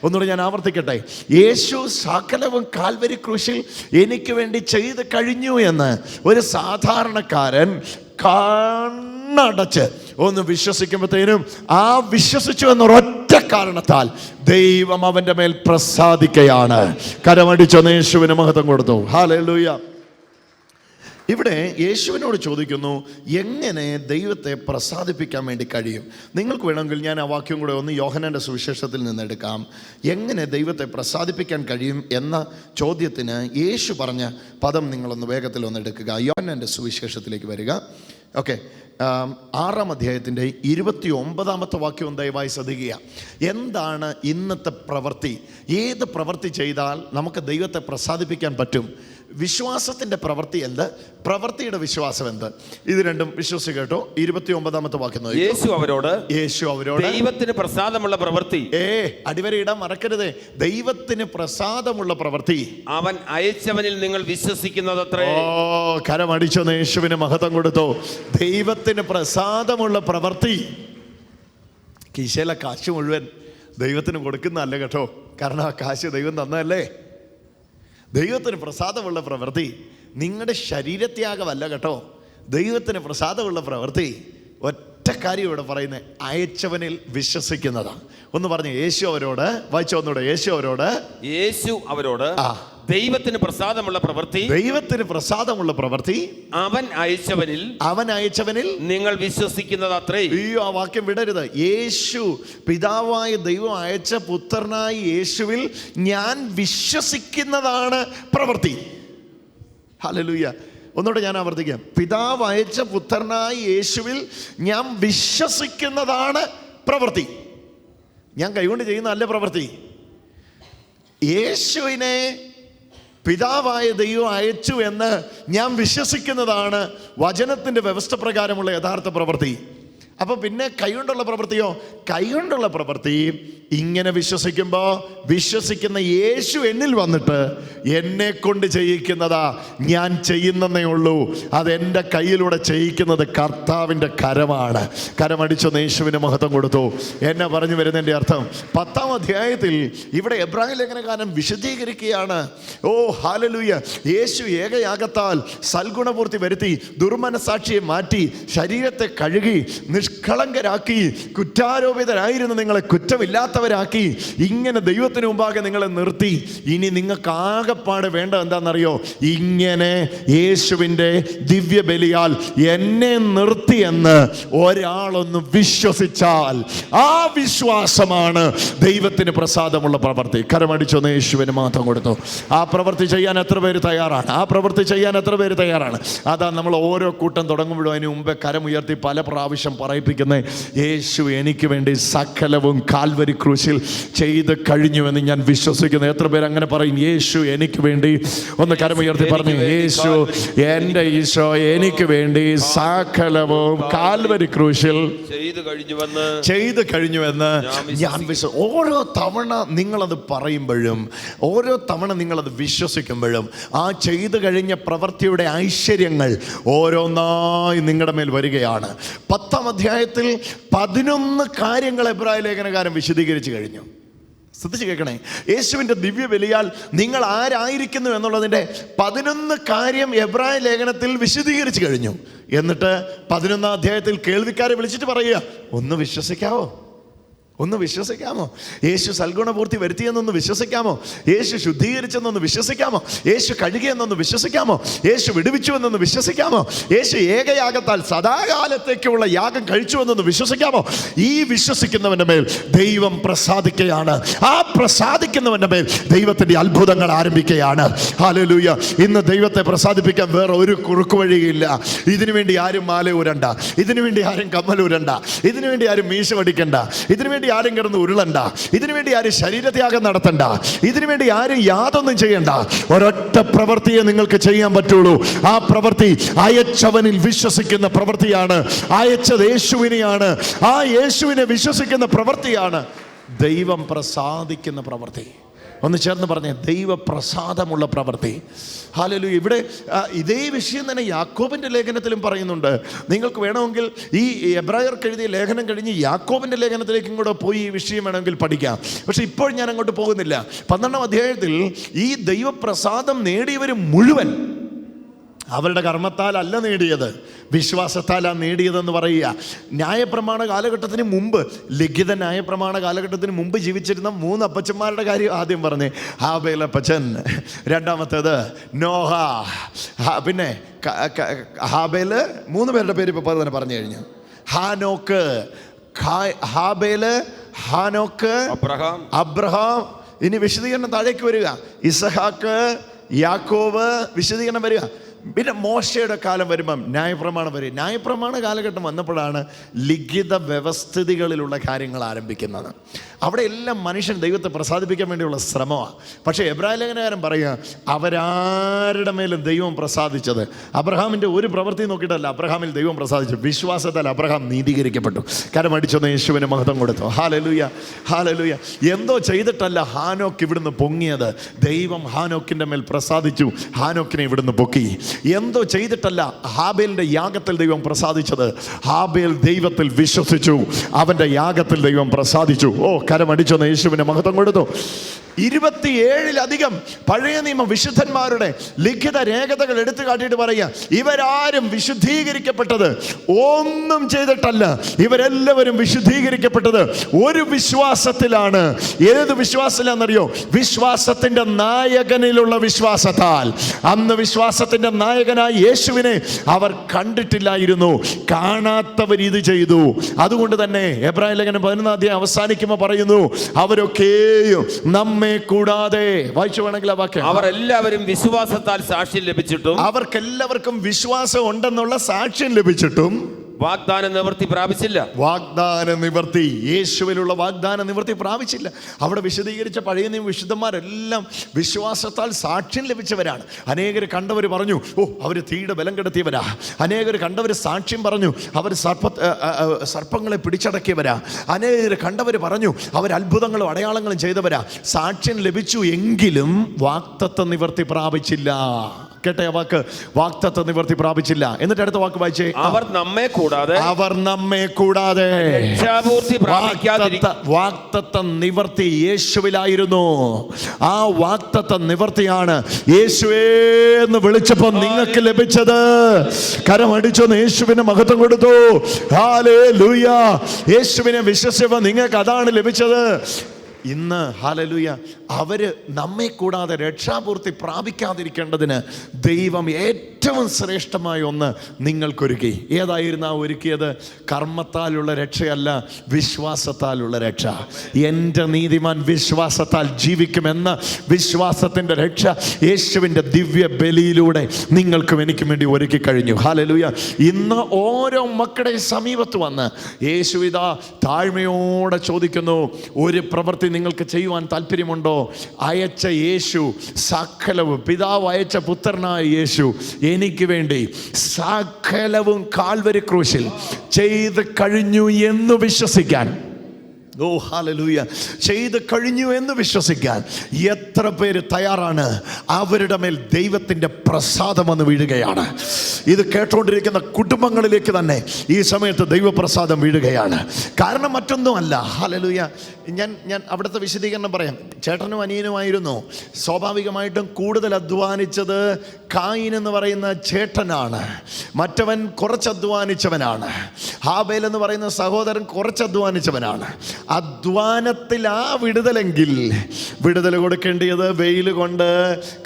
ഒന്നുകൂടെ ഞാൻ ആവർത്തിക്കട്ടെ. യേശു സകലവും കാൽവരി ക്രൂശിൽ എനിക്ക് വേണ്ടി ചെയ്ത് കഴിഞ്ഞു എന്ന് ഒരു സാധാരണക്കാരൻ കണ്ണടച്ച് ഒന്ന് വിശ്വസിക്കുമ്പോഴത്തേനും ആ വിശ്വസിച്ചു എന്നൊരൊറ്റ കാരണത്താൽ ദൈവം അവൻ്റെ മേൽ പ്രസാദിക്കുകയാണ്. കരമടിച്ചൊന്ന് യേശുവിന് മഹത്വം കൊടുത്തു. ഹല്ലേലൂയ. ഇവിടെ യേശുവിനോട് ചോദിക്കുന്നു, എങ്ങനെ ദൈവത്തെ പ്രസാദിപ്പിക്കാൻ വേണ്ടി കഴിയും? നിങ്ങൾക്ക് വേണമെങ്കിൽ ഞാൻ ആ വാക്യം കൂടെ ഒന്ന് യോഹന്നാൻ്റെ സുവിശേഷത്തിൽ നിന്ന് എടുക്കാം. എങ്ങനെ ദൈവത്തെ പ്രസാദിപ്പിക്കാൻ കഴിയും എന്ന ചോദ്യത്തിന് യേശു പറഞ്ഞ പദം നിങ്ങളൊന്ന് വേഗത്തിൽ ഒന്ന് എടുക്കുക. യോഹന്നാൻ്റെ സുവിശേഷത്തിലേക്ക് വരിക. ഓക്കെ, 6-ാം അധ്യായത്തിൻ്റെ 29-ാമത്തെ വാക്യം ദയവായി ശ്രദ്ധിക്കുക. എന്താണ് ഇന്നത്തെ പ്രവൃത്തി? ഏത് പ്രവൃത്തി ചെയ്താൽ നമുക്ക് ദൈവത്തെ പ്രസാദിപ്പിക്കാൻ പറ്റും? വിശ്വാസത്തിൻ്റെ പ്രവൃത്തി എന്ത്? പ്രവൃത്തിയുടെ വിശ്വാസം എന്ത്? ഇത് രണ്ടും വിശ്വസിച്ച് കേട്ടോ. 29-ാമത്തെ വാക്യം. യേശു അവരോട് ദൈവത്തിന് പ്രസാദമുള്ള പ്രവൃത്തി, അടിവരയിടാൻ മറക്കരുതേ, ദൈവത്തിന് പ്രസാദമുള്ള പ്രവൃത്തി അവൻ അയച്ചവനിൽ നിങ്ങൾ വിശ്വസിക്കുന്നതത്രേ. കരമടിച്ചോ, യേശുവിന് മഹത്വം കൊടുത്തോ. ദൈവത്തിന് പ്രസാദമുള്ള പ്രവൃത്തി. കീശയിലെ കാശ് മുഴുവൻ ദൈവത്തിന് കൊടുക്കുന്നതല്ല കേട്ടോ, കാരണം ആ കാശ് ദൈവം തന്നതല്ലേ. ദൈവത്തിന് പ്രസാദമുള്ള പ്രവൃത്തി നിങ്ങളുടെ ശരീരത്യാഗമല്ല കേട്ടോ. ദൈവത്തിന് പ്രസാദമുള്ള പ്രവൃത്തി ഒറ്റ കാര്യം ഇവിടെ പറയുന്നത്, അയച്ചവനിൽ വിശ്വസിക്കുന്നതാണ്. ഒന്ന് പറഞ്ഞു, യേശു അവരോട്, വായിച്ചോ ഒന്നുകൂടെ. യേശു അവരോട് ദൈവത്തിന് പ്രസാദമുള്ള പ്രവൃത്തി അവൻ അയച്ചവനിൽ നിങ്ങൾ വിശ്വസിക്കുന്നതത്രേ. അയ്യോ, ആ വാക്യം വിടരുത്. യേശു, പിതാവായ ദൈവം അയച്ച പുത്രനായ യേശുവിൽ ഞാൻ വിശ്വസിക്കുന്നതാണ് പ്രവൃത്തി. ഹല്ലേലൂയ. ഒന്നുകൂടെ ഞാൻ ആവർത്തിക്കാം. പിതാവ് അയച്ച പുത്രനായ യേശുവിൽ ഞാൻ വിശ്വസിക്കുന്നതാണ് പ്രവൃത്തി. ഞാൻ കൈകൊണ്ട് ചെയ്യുന്നതല്ല പ്രവൃത്തി. യേശുവിനെ പിതാവായ ദൈവം അയച്ചു എന്ന് ഞാൻ വിശ്വസിക്കുന്നതാണ് വചനത്തിൻ്റെ വ്യവസ്ഥ പ്രകാരമുള്ള യഥാർത്ഥ പ്രവൃത്തി. അപ്പോൾ പിന്നെ കൈകൊണ്ടുള്ള പ്രവൃത്തിയോ? കൈകൊണ്ടുള്ള പ്രവൃത്തി ഇങ്ങനെ വിശ്വസിക്കുമ്പോൾ വിശ്വസിക്കുന്ന യേശു എന്നിൽ വന്നിട്ട് എന്നെ കൊണ്ട് ചെയ്യിക്കുന്നതാ. ഞാൻ ചെയ്യുന്നതേ ഉള്ളൂ. അതെൻ്റെ കയ്യിലൂടെ ചെയ്യിക്കുന്നത് കർത്താവിൻ്റെ കരമാണ്. കരമടിച്ചൊന്ന് യേശുവിന് മഹത്വം കൊടുത്തു. എന്നെ പറഞ്ഞു വരുന്നതിൻ്റെ അർത്ഥം, 10-ാം അധ്യായത്തിൽ ഇവിടെ എബ്രായ ലേഖനകാരൻ വിശദീകരിക്കുകയാണ്. ഓ ഹല്ലേലൂയ. യേശു ഏകയാഗത്താൽ സൽഗുണപൂർത്തി വരുത്തി, ദുർമനസാക്ഷിയെ മാറ്റി, ശരീരത്തെ കഴുകി, നിഷ്കളങ്കരാക്കി, കുറ്റാരോപിതരായിരുന്ന നിങ്ങളെ കുറ്റമില്ലാത്തവരാക്കി, ഇങ്ങനെ ദൈവത്തിന് മുമ്പാകെ നിങ്ങളെ നിർത്തി. ഇനി നിങ്ങൾക്ക് ആകെപ്പാട് വേണ്ട എന്താണെന്നറിയോ? ഇങ്ങനെ യേശുവിൻ്റെ ദിവ്യബലിയാൽ എന്നെ നിർത്തിയെന്ന് ഒരാളൊന്ന് വിശ്വസിച്ചാൽ ആ വിശ്വാസമാണ് ദൈവത്തിന് പ്രസാദമുള്ള പ്രവൃത്തി. കരമടിച്ചൊന്ന് യേശുവിന് മാത്രം കൊടുത്തു. ആ പ്രവൃത്തി ചെയ്യാൻ എത്ര പേര് തയ്യാറാണ്? ആ പ്രവൃത്തി ചെയ്യാൻ എത്ര പേര് തയ്യാറാണ്? അതാ നമ്മൾ ഓരോ കൂട്ടം തുടങ്ങുമ്പോഴും അതിന് മുമ്പേ കരമുയർത്തി പല പ്രാവശ്യം പറയിപ്പിക്കുന്നത്, യേശു എനിക്ക് വേണ്ടി സകലവും കാൽവരി ക്രൂശിൽ ചെയ്ത് കഴിഞ്ഞുവെന്ന് ഞാൻ വിശ്വസിക്കുന്നു. എത്ര പേര് അങ്ങനെ പറയും? യേശു എനിക്ക് വേണ്ടി, ഒന്ന് കരമുയർത്തി പറഞ്ഞു, യേശു എൻ്റെ ഈശോ എനിക്ക് വേണ്ടി സകലവും കാൽവരി ക്രൂശിൽ ചെയ്ത് കഴിഞ്ഞുവെന്ന് ഞാൻ വിശ്വസിക്കുന്നു. ഓരോ തവണ നിങ്ങളത് പറയുമ്പോഴും, ഓരോ തവണ നിങ്ങളത് വിശ്വസിക്കുമ്പോഴും ആ ചെയ്തു കഴിഞ്ഞ പ്രവൃത്തിയുടെ ഐശ്വര്യങ്ങൾ ഓരോന്നായി നിങ്ങളുടെ മേൽ വരികയാണ്. 10-ാം അധ്യായത്തിൽ 11 കാര്യങ്ങൾ എബ്രായ ലേഖനകാരൻ വിശദീകരിച്ചു കഴിഞ്ഞു. ശ്രദ്ധിച്ച് കേൾക്കണേ. യേശുവിൻ്റെ ദിവ്യബലിയാൽ നിങ്ങൾ ആരായിരിക്കുന്നു എന്നുള്ളതിൻ്റെ 11 കാര്യം എബ്രായ ലേഖനത്തിൽ വിശദീകരിച്ചു കഴിഞ്ഞു. എന്നിട്ട് 11-ാം അധ്യായത്തിൽ കേൾവിക്കാരെ വിളിച്ചിട്ട് പറയുക, ഒന്ന് വിശ്വസിക്കാവോ? ഒന്ന് വിശ്വസിക്കാമോ? യേശു സൽഗുണപൂർത്തി വരുത്തിയെന്നൊന്ന് വിശ്വസിക്കാമോ? യേശു ശുദ്ധീകരിച്ചെന്നൊന്ന് വിശ്വസിക്കാമോ? യേശു കഴുകിയെന്നൊന്ന് വിശ്വസിക്കാമോ? യേശു വിടുവിച്ചു എന്നൊന്ന് വിശ്വസിക്കാമോ? യേശു ഏകയാഗത്താൽ സദാകാലത്തേക്കുള്ള യാഗം കഴിച്ചു എന്നൊന്ന് വിശ്വസിക്കാമോ? ഈ വിശ്വസിക്കുന്നവൻ്റെ മേൽ ദൈവം പ്രസാദിക്കുകയാണ്. ആ പ്രസാദിക്കുന്നവൻ്റെ മേൽ ദൈവത്തിൻ്റെ അത്ഭുതങ്ങൾ ആരംഭിക്കുകയാണ്. ഹല്ലേലൂയ. ഇന്ന് ദൈവത്തെ പ്രസാദിപ്പിക്കാൻ വേറെ ഒരു കുറുക്കു വഴിയില്ല. ഇതിനു വേണ്ടി ആരും മാല ഉരണ്ട, ഇതിനു വേണ്ടി ആരും കമ്മൽ ഉരണ്ട, ഇതിനു വേണ്ടി ആരും മീശ വടിക്കണ്ട, ഇതിനു വേണ്ടി ആരും കിടന്ന് ഉരുളണ്ട, ഇതിനു വേണ്ടി ആരും ശരീരത്യാഗം നടത്തണ്ട, ഇതിനു വേണ്ടി ആരും യാതൊന്നും ചെയ്യണ്ട. ഒരൊറ്റ പ്രവൃത്തിയെ നിങ്ങൾക്ക് ചെയ്യാൻ പറ്റുള്ളൂ. ആ പ്രവൃത്തി അയച്ചവനിൽ വിശ്വസിക്കുന്ന പ്രവൃത്തിയാണ്. അയച്ചത് യേശുവിനെയാണ്. ആ യേശുവിനെ വിശ്വസിക്കുന്ന പ്രവൃത്തിയാണ് ദൈവം പ്രസാദിക്കുന്ന പ്രവൃത്തി. ഒന്ന് ചേർന്ന് പറഞ്ഞേ, ദൈവപ്രസാദമുള്ള പ്രവൃത്തി. ഹല്ലേലൂയ. ഇവിടെ ഇതേ വിഷയം തന്നെ യാക്കോബിൻ്റെ ലേഖനത്തിലും പറയുന്നുണ്ട്. നിങ്ങൾക്ക് വേണമെങ്കിൽ ഈ എബ്രായർക്ക് എഴുതിയ ലേഖനം കഴിഞ്ഞ് യാക്കോബിൻ്റെ ലേഖനത്തിലേക്കും കൂടെ പോയി ഈ വിഷയം വേണമെങ്കിൽ പഠിക്കാം. പക്ഷെ ഇപ്പോൾ ഞാൻ അങ്ങോട്ട് പോകുന്നില്ല. 12-ാം അധ്യായത്തിൽ ഈ ദൈവപ്രസാദം നേടിയവർ മുഴുവൻ അവരുടെ കർമ്മത്താലല്ല നേടിയത്, വിശ്വാസത്താലാണ് നേടിയതെന്ന് പറയുക. ന്യായപ്രമാണ കാലഘട്ടത്തിന് മുമ്പ്, ലിഖിത ന്യായപ്രമാണ കാലഘട്ടത്തിന് മുമ്പ് ജീവിച്ചിരുന്ന 3 അപ്പച്ചന്മാരുടെ കാര്യം ആദ്യം പറഞ്ഞേ. ഹാബേൽ അപ്പച്ചൻ, രണ്ടാമത്തേത് നോഹ, പിന്നെ ഹാബേല്, 3 പേരുടെ പേര് ഇപ്പോൾ തന്നെ പറഞ്ഞു കഴിഞ്ഞു. ഹാനോക്ക്, ഹാബേല്, ഹാനോക്ക്, അബ്രഹാം. ഇനി വിശദീകരണം താഴേക്ക് വരിക. ഇസഹാക്ക്, യാക്കോബ്, വിശദീകരണം വരിക. പിന്നെ മോശയുടെ കാലം വരുമ്പം ന്യായപ്രമാണം വരും. ന്യായപ്രമാണ കാലഘട്ടം വന്നപ്പോഴാണ് ലിഖിത വ്യവസ്ഥിതികളിലുള്ള കാര്യങ്ങൾ ആരംഭിക്കുന്നത്. അവിടെ എല്ലാം മനുഷ്യൻ ദൈവത്തെ പ്രസാദിപ്പിക്കാൻ വേണ്ടിയുള്ള ശ്രമമാണ്. പക്ഷേ എബ്രായ ലേഖനകാരൻ പറയുക, അവരാരുടെ മേലും ദൈവം പ്രസാദിച്ചത് അബ്രഹാമിൻ്റെ ഒരു പ്രവൃത്തി നോക്കിയിട്ടല്ല അബ്രഹാമിൽ ദൈവം പ്രസാദിച്ചു. വിശ്വാസത്താൽ അബ്രഹാം നീതീകരിക്കപ്പെട്ടു. കരമടിച്ചൊന്ന് യേശുവിന് മഹത്വം കൊടുത്തു. Hallelujah, hallelujah. എന്തോ ചെയ്തിട്ടല്ല ഹാനോക്ക് ഇവിടുന്ന് പൊങ്ങിയത്. ദൈവം ഹാനോക്കിൻ്റെ മേൽ പ്രസാദിച്ചു, ഹാനോക്കിനെ ഇവിടുന്ന് പൊക്കി. എന്തോ ചെയ്തിട്ടല്ല ഹാബേലിന്റെ യാഗത്തിൽ ദൈവം പ്രസാദിച്ചത്. ഹാബേൽ ദൈവത്തിൽ വിശ്വസിച്ചു, അവന്റെ യാഗത്തിൽ ദൈവം പ്രസാദിച്ചു. ഓ, കരമടിച്ചൊന്ന് യേശുവിന് മഹത്വം കൊടുത്തു. 27-ലധികം പഴയ നിയമ വിശുദ്ധന്മാരുടെ ലിഖിത രേഖകൾ എടുത്തു കാട്ടിയിട്ട് പറയുക, ഇവരാരും വിശുദ്ധീകരിക്കപ്പെട്ടത് ഒന്നും ചെയ്തിട്ടല്ല. ഇവരെല്ലാവരും വിശുദ്ധീകരിക്കപ്പെട്ടത് ഒരു വിശ്വാസത്തിലാണ്. ഏത് വിശ്വാസത്തിലാണെന്നറിയോ? വിശ്വാസത്തിന്റെ നായകനിലുള്ള വിശ്വാസത്താൽ. അന്ന് വിശ്വാസത്തിന്റെ നായകനായ യേശുവിനെ അവർ കണ്ടിട്ടില്ലായിരുന്നു. കാണാത്തവർ ഇത് ചെയ്തു. അതുകൊണ്ട് തന്നെ എബ്രായ ലേഖനം 11-ാം അധ്യായം അവസാനിക്കുമ്പോൾ പറയുന്നു, അവരൊക്കെയും നമ്മെ കൂടാതെ, വായിച്ചു വേണമെങ്കിൽ ആ വാക്യം, അവർ എല്ലാവരും വിശ്വാസത്താൽ സാക്ഷ്യം ലഭിച്ചിട്ടും, അവർക്കെല്ലാവർക്കും വിശ്വാസം ഉണ്ടെന്നുള്ള സാക്ഷ്യം ലഭിച്ചിട്ടും വാഗ്ദാന നിവൃത്തി പ്രാപിച്ചില്ല. വാഗ്ദാന നിവൃത്തി, യേശുവിലുള്ള വാഗ്ദാന നിവൃത്തി പ്രാപിച്ചില്ല. അവിടെ വിശദീകരിച്ച പഴയ നിയമ വിശുദ്ധന്മാരെല്ലാം വിശ്വാസത്താൽ സാക്ഷ്യം ലഭിച്ചവരാണ്. അനേകർ കണ്ടവർ പറഞ്ഞു, ഓ, അവർ തീയുടെ ബലം കെടുത്തിയവരാ. അനേകർ കണ്ടവർ സാക്ഷ്യം പറഞ്ഞു, അവർ സർപ്പങ്ങളെ പിടിച്ചടക്കിയവരാ. അനേകർ കണ്ടവർ പറഞ്ഞു, അവർ അത്ഭുതങ്ങളും അടയാളങ്ങളും ചെയ്തവരാ. സാക്ഷ്യം ലഭിച്ചു എങ്കിലും വാഗ്ദത്ത നിവൃത്തി പ്രാപിച്ചില്ല. കേട്ടെ ആ വാക്ക്, വാഗ്ദത്ത നിവർത്തി പ്രാപിച്ചില്ല. എന്നിട്ട് അടുത്ത വാക്ക് വായിച്ചേ, അവർ നമ്മെ കൂടാതെ രക്ഷാപൂർത്തി വാഗ്ദത്ത നിവർത്തി യേശുവിലായിരുന്നു. ആ വാഗ്ദത്ത നിവർത്തിയാണ് യേശുവേ എന്ന് വിളിച്ചപ്പോൾ നിങ്ങൾക്ക് ലഭിച്ചത്. കരമടിച്ചൊന്ന് യേശുവിന് മഹത്വം കൊടുത്തു. ഹല്ലേലൂയ. യേശുവിനെ വിശ്വസിച്ചപ്പോൾ നിങ്ങൾക്ക് അതാണ് ലഭിച്ചത്. ഇന്ന് ഹല്ലേലൂയ അവര് നമ്മെ കൂടാതെ രക്ഷാപൂർത്തി പ്രാപിക്കാതിരിക്കേണ്ടതിന് ദൈവം ഏറ്റവും ശ്രേഷ്ഠമായ ഒന്ന് നിങ്ങൾക്കൊരുക്കി. ഏതായിരുന്നു ആ ഒരുക്കിയത്? കർമ്മത്താലുള്ള രക്ഷയല്ല, വിശ്വാസത്താലുള്ള രക്ഷ. എൻ്റെ നീതിമാൻ വിശ്വാസത്താൽ ജീവിക്കുമെന്ന വിശ്വാസത്തിൻ്റെ രക്ഷ യേശുവിൻ്റെ ദിവ്യ ബലിയിലൂടെ നിങ്ങൾക്കും എനിക്കും വേണ്ടി ഒരുക്കി കഴിഞ്ഞു. ഹല്ലേലൂയ. ഇന്ന് ഓരോ മക്കളുടെ സമീപത്ത് വന്ന് യേശു ഇതാ താഴ്മയോടെ ചോദിക്കുന്നു, ഒരു പ്രവൃത്തി നിങ്ങൾക്ക് ചെയ്യുവാൻ താല്പര്യമുണ്ടോ? അയച്ച യേശു സകലവും, പിതാവ് അയച്ച പുത്രനായ യേശു എനിക്ക് വേണ്ടി സകലവും കാൽവരി ക്രൂശിൽ ചെയ്ത് കഴിഞ്ഞു എന്ന് വിശ്വസിക്കാൻ, ഓ ഹല്ലേലൂയ, ചെയ്ത് കഴിഞ്ഞു എന്ന് വിശ്വസിക്കാൻ എത്ര പേര് തയ്യാറാണ്? അവരുടെ മേൽ ദൈവത്തിൻ്റെ പ്രസാദം വന്ന് വീഴുകയാണ്. ഇത് കേട്ടുകൊണ്ടിരിക്കുന്ന കുടുംബങ്ങളിലേക്ക് തന്നെ ഈ സമയത്ത് ദൈവപ്രസാദം വീഴുകയാണ്. കാരണം മറ്റൊന്നുമല്ല. ഹല്ലേലൂയ. ഞാൻ അവിടുത്തെ വിശദീകരണം പറയാം. ചേട്ടനും അനിയനുമായിരുന്നു. സ്വാഭാവികമായിട്ടും കൂടുതൽ അധ്വാനിച്ചത് കായിൻ എന്ന് പറയുന്ന ചേട്ടനാണ്. മറ്റവൻ കുറച്ച് അധ്വാനിച്ചവനാണ്. ഹാബേൽ എന്ന് പറയുന്ന സഹോദരൻ കുറച്ച് അധ്വാനിച്ചവനാണ്. അധ്വാനത്തിൽ ആ വിടുതലെങ്കിൽ വിടുതൽ കൊടുക്കേണ്ടത് വെയിൽ കൊണ്ട്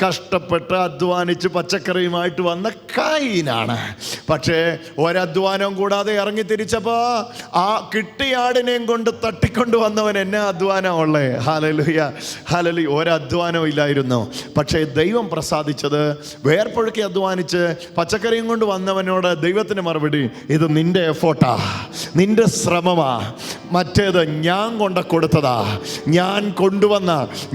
കഷ്ടപ്പെട്ട് അധ്വാനിച്ച് പച്ചക്കറിയുമായിട്ട് വന്ന കായിനാണ്. പക്ഷേ ഒരധ്വാനവും കൂടാതെ ഇറങ്ങി തിരിച്ചപ്പോൾ ആ കിട്ടിയ ആടിനെയും കൊണ്ട് തട്ടിക്കൊണ്ട് വന്നവൻ എന്നാ അധ്വാനമുള്ളേ. Hallelujah, hallelujah. ഒരധ്വാനവും ഇല്ലായിരുന്നു. പക്ഷേ ദൈവം പ്രസാദിച്ചത് വേർപ്പൊഴുക്കി അധ്വാനിച്ച് പച്ചക്കറിയും കൊണ്ട് വന്നവനോട് ദൈവത്തിന് മറുപടി, ഇത് നിന്റെ എഫോർട്ടാ, നിന്റെ ശ്രമമാ, മറ്റേത് ഞാൻ കൊണ്ട് കൊടുത്തതാ, ഞാൻ കൊണ്ടുവന്ന,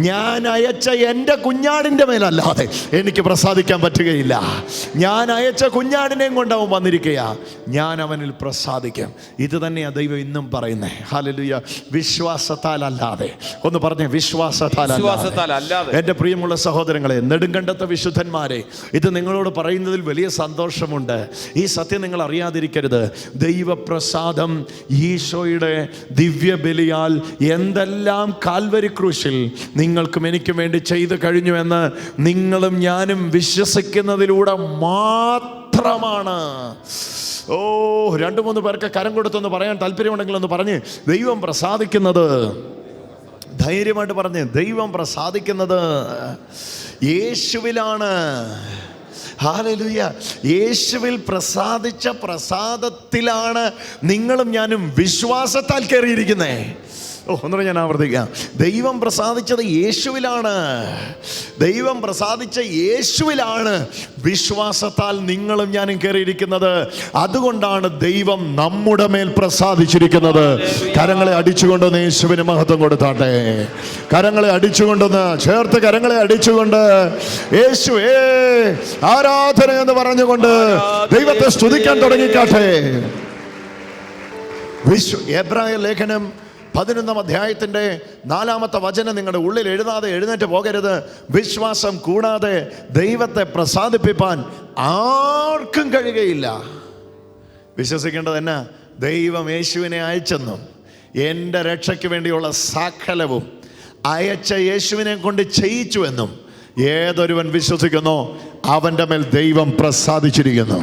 ഞാൻ അയച്ച എൻ്റെ കുഞ്ഞാടിൻ്റെ മേലല്ലാതെ എനിക്ക് പ്രസാദിക്കാൻ പറ്റുകയില്ല. ഞാൻ അയച്ച കുഞ്ഞാടിനെയും കൊണ്ട് അവൻ വന്നിരിക്കുക, ഞാൻ അവനിൽ പ്രസാദിക്കും. ഇത് തന്നെയാണ് ദൈവം ഇന്നും പറയുന്നത്. ഹല്ലേലൂയ. വിശ്വാസത്താൽ അല്ലാതെ, ഒന്ന് പറഞ്ഞേ, വിശ്വാസത്താൽ അല്ലാതെ. എൻ്റെ പ്രിയമുള്ള സഹോദരങ്ങളെ, നെടുങ്കണ്ടത്തെ വിശുദ്ധന്മാരെ, ഇത് നിങ്ങളോട് പറയുന്നതിൽ വലിയ സന്തോഷമുണ്ട്. ഈ സത്യം നിങ്ങൾ അറിയാതിരിക്കരുത്. ദൈവപ്രസാദം ഈശോയുടെ ദിവ്യ ബലിയാൽ എന്തെല്ലാം കാൽവരി ക്രൂശിൽ നിങ്ങൾക്കും എനിക്കും വേണ്ടി ചെയ്തു കഴിഞ്ഞുവെന്ന് നിങ്ങളും ഞാനും വിശ്വസിക്കുന്നതിലൂടെ മാത്രമാണ്. ഓ, 2-3 പേർക്ക് കരം കൊടുത്തൊന്ന് പറയാൻ താല്പര്യമുണ്ടെങ്കിൽ ഒന്ന് പറഞ്ഞ്, ദൈവം പ്രസാദിക്കുന്നത്, ധൈര്യമായിട്ട് പറഞ്ഞ്, ദൈവം പ്രസാദിക്കുന്നത് യേശുവിലാണ്. ഹല്ലേലൂയ. യേശുവിൽ പ്രസാദിച്ച പ്രസാദത്തിലാണ് നിങ്ങളും ഞാനും വിശ്വാസത്താൽ കയറിയിരിക്കുന്നേ. ഒന്നുകൂടെ ഞാൻ ആവർത്തിക്കാം. ദൈവം പ്രസാദിച്ചത് യേശുവിലാണ്. ദൈവം പ്രസാദിച്ച യേശുവിലാണ് വിശ്വാസത്താൽ നിങ്ങളും ഞാനും കയറിയിരിക്കുന്നത്. അതുകൊണ്ടാണ് ദൈവം നമ്മുടെ മേൽ പ്രസാദിച്ചിരിക്കുന്നത്. കരങ്ങളെ അടിച്ചുകൊണ്ടൊന്ന് യേശുവിന് മഹത്വം കൊടുത്താട്ടെ. കരങ്ങളെ അടിച്ചുകൊണ്ടൊന്ന് ചേർത്ത്, കരങ്ങളെ അടിച്ചുകൊണ്ട് യേശുവേ ആരാധന എന്ന് പറഞ്ഞുകൊണ്ട് ദൈവത്തെ സ്തുതിക്കാൻ തുടങ്ങിക്കാട്ടെ. എബ്രായ ലേഖനം 11-ാം അധ്യായത്തിൻ്റെ 4-ാമത്തെ വചനം നിങ്ങളുടെ ഉള്ളിൽ എഴുതാതെ എഴുന്നേറ്റ് പോകരുത്. വിശ്വാസം കൂടാതെ ദൈവത്തെ പ്രസാദിപ്പിക്കാൻ ആർക്കും കഴിയുകയില്ല. വിശ്വസിക്കേണ്ടത് എന്നാ? ദൈവം യേശുവിനെ അയച്ചെന്നും എൻ്റെ രക്ഷയ്ക്ക് വേണ്ടിയുള്ള സകലവും അയച്ച യേശുവിനെ കൊണ്ട് ചെയ്യിച്ചുവെന്നും ഏതൊരുവൻ വിശ്വസിക്കുന്നോ അവൻ്റെ മേൽ ദൈവം പ്രസാദിച്ചിരിക്കുന്നു.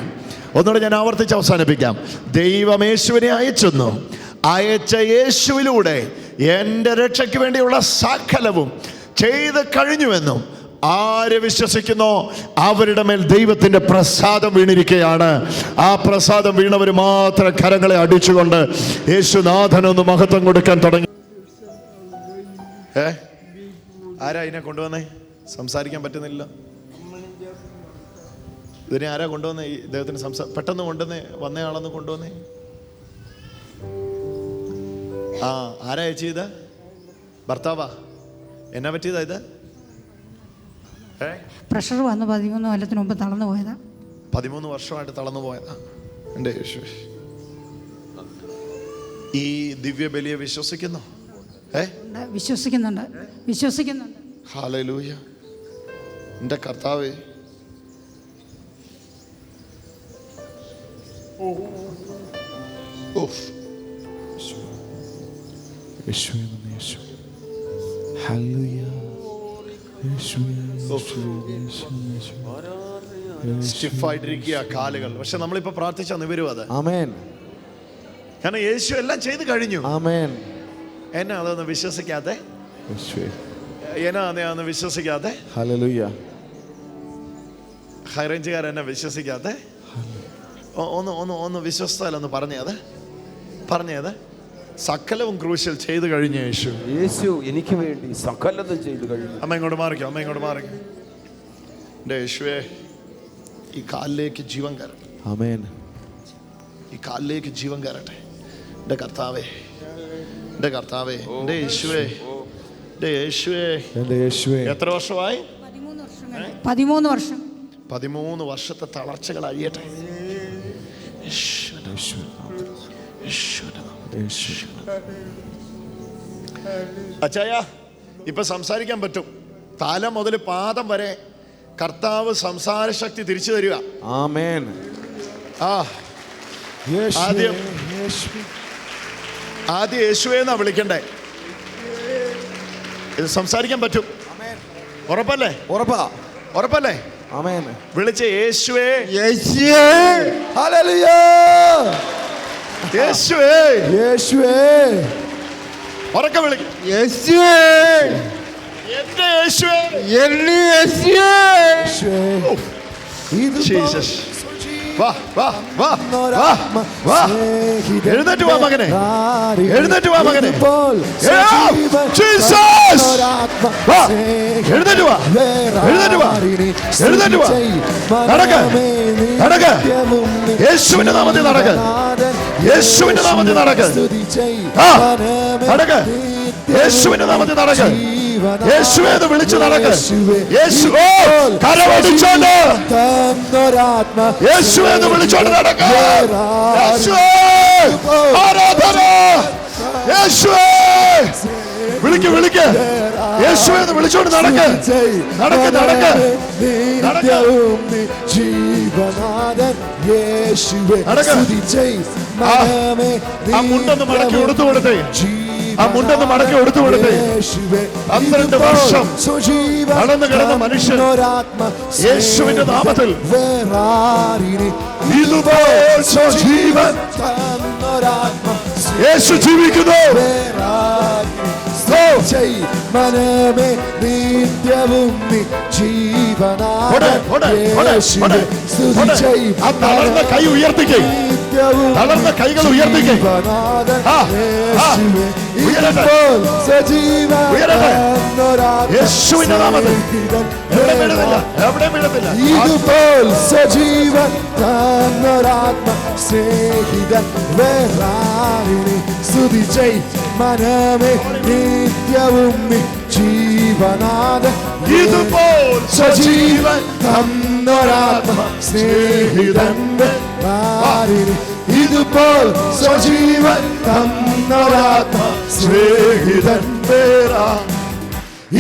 ഒന്നുകൂടെ ഞാൻ ആവർത്തിച്ച് അവസാനിപ്പിക്കാം. ദൈവം യേശുവിനെ അയച്ചെന്നും അയച്ച യേശുവിലൂടെ എൻ്റെ രക്ഷയ്ക്ക് വേണ്ടിയുള്ള സകലവും ചെയ്ത് കഴിഞ്ഞുവെന്നും ആര് വിശ്വസിക്കുന്നോ അവരുടെ മേൽ ദൈവത്തിൻ്റെ പ്രസാദം വീണിരിക്കുകയാണ്. ആ പ്രസാദം വീണവർ മാത്രം കരങ്ങളെ അടിച്ചുകൊണ്ട് യേശുനാഥനൊന്ന് മഹത്വം കൊടുക്കാൻ തുടങ്ങി. ആരാ ഇതിനെ കൊണ്ടുവന്നേ? സംസാരിക്കാൻ പറ്റുന്നില്ല. ഇതിനെ ആരാ കൊണ്ടുവന്നേ? ഇദ്ദേഹത്തിന് പെട്ടെന്ന് കൊണ്ടുവന്നേ, വന്നയാളെന്ന് കൊണ്ടുവന്നേ. ആരാ അയച്ചു? ഇത് ഭർത്താവാ? എന്നാ പറ്റിയതാ ഇത്? പ്രഷർ വന്ന് 13 കൊല്ലത്തിന് മുമ്പ് തളർന്നു പോയതാ. 13 വർഷമായിട്ട് തളർന്നു പോയതാ. എൻ്റെ യേശു. ഈ ദിവ്യ ബലിയെ വിശ്വസിക്കുന്നു? വിശ്വസിക്കുന്നുണ്ട്. ഹല്ലേലൂയ. എൻ്റെ കർത്താവേ, സ്റ്റിഫായിട്ടിരിക്കുക കാലുകൾ. പക്ഷെ നമ്മളിപ്പോ പ്രാർത്ഥിച്ച നിവരും അത്. ആമേൻ. കാരണം യേശു എല്ലാം ചെയ്ത് കഴിഞ്ഞു. ആമേൻ. എന്നാ അതൊന്ന് വിശ്വസിക്കാതെ? എന്നാ അതൊന്ന് വിശ്വസിക്കാതെ? ഹല്ലേലൂയ. ഹൈറേഞ്ചുകാരൻ എന്നെ വിശ്വസിക്കാതെ? ഒന്ന് വിശ്വസ്തല്ലെന്ന് പറഞ്ഞത് സകലവും ക്രൂശിൽ ചെയ്തു കഴിഞ്ഞു യേശു. യേശു എനിക്ക് വേണ്ടി സകലതും ചെയ്തു കഴിഞ്ഞു. അമ്മ ഇങ്ങോട്ട് മാറിക്കോ. എൻ്റെ യേശുവേ, ഈ കാലിലേക്ക് ജീവൻ കയറട്ടെ. ആമേൻ. ഈ കാലിലേക്ക് ജീവൻ കയറട്ടെ. എൻ്റെ കർത്താവേ, എൻ്റെ യേശുവേ, എൻ്റെ യേശുവേ. എത്ര വർഷമായി? 13 വർഷം. 13 വർഷത്തെ തളർച്ചകൾ അഴിയട്ടെ. അച്ചായ, ഇപ്പൊ സംസാരിക്കാൻ പറ്റും. തല മുതൽ പാദം വരെ കർത്താവ് സംസാര ശക്തി തിരിച്ചു തരിക. ആമേൻ. ആദ്യം യേശുവേ എന്നാ വിളിക്കണ്ടേ. ഇത് സംസാരിക്കാൻ പറ്റും. ഉറപ്പല്ലേ? ഉറപ്പല്ലേ? ആമേൻ. വിളിച്ച യേശുവേ, ഹല്ലേലൂയ. യേശുവേ. ഉറക്കെ വിളിക്കും. യേശുവേ, എന്റെ യേശുവേ, ജീസസ്. വാ. എഴുന്നേറ്റ് വാ മകനെ. എഴുന്നേറ്റ് വാ. നടക്ക്. യേശുവിന്റെ നാമത്തിൽ നടക്ക്. യേശുവിന്റെ നാമത്തിൽ നടക്ക്. യേശുവേ എന്ന് വിളിച്ചു നടക്ക്. കരമടിച്ചോണ്ട് യേശുവേ എന്ന് വിളിച്ചോണ്ട് നടക്ക്. ആരാധന. യേശുവേ വിളിക്ക്. യേശുവേ എന്ന് വിളിച്ചോണ്ട് നടക്ക്. ജീവനാഥൻ യേശുവേ. ആ മുണ്ടൊന്ന് മടക്കി കൊടുത്തു കൊടുത്തേ. 12 വർഷം നടന്നു കിടന്ന മനുഷ്യൻ യേശുവിന്റെ നാമത്തിൽ യേശു ജീവിക്കുന്നു. മനമേ നിത്യവും തളർന്ന കൈ ഉയർത്തിക്കേ. തളർന്ന കൈകൾ ഉയർത്തിക്കേ. യേശുവിന്റെ നാമത്തിൽ എവിടെ വീഴത്തില്ല. ഇതുപോൽ സജീവൻ തന്നൊരാത്മ സ്നേഹിതൻ വേറാരിനി സ്തുതി ചെയ്. മനമേ നിത്യവും ജീവനാഥൻ. ഇതുപോൽ സജീവൻ തന്നൊരാത്മ സ്നേഹിതൻ വേറാരിനി. ഇതുപോൽ സജീവൻ തന്നൊരാത്മ സ്നേഹിതൻ വേറാ.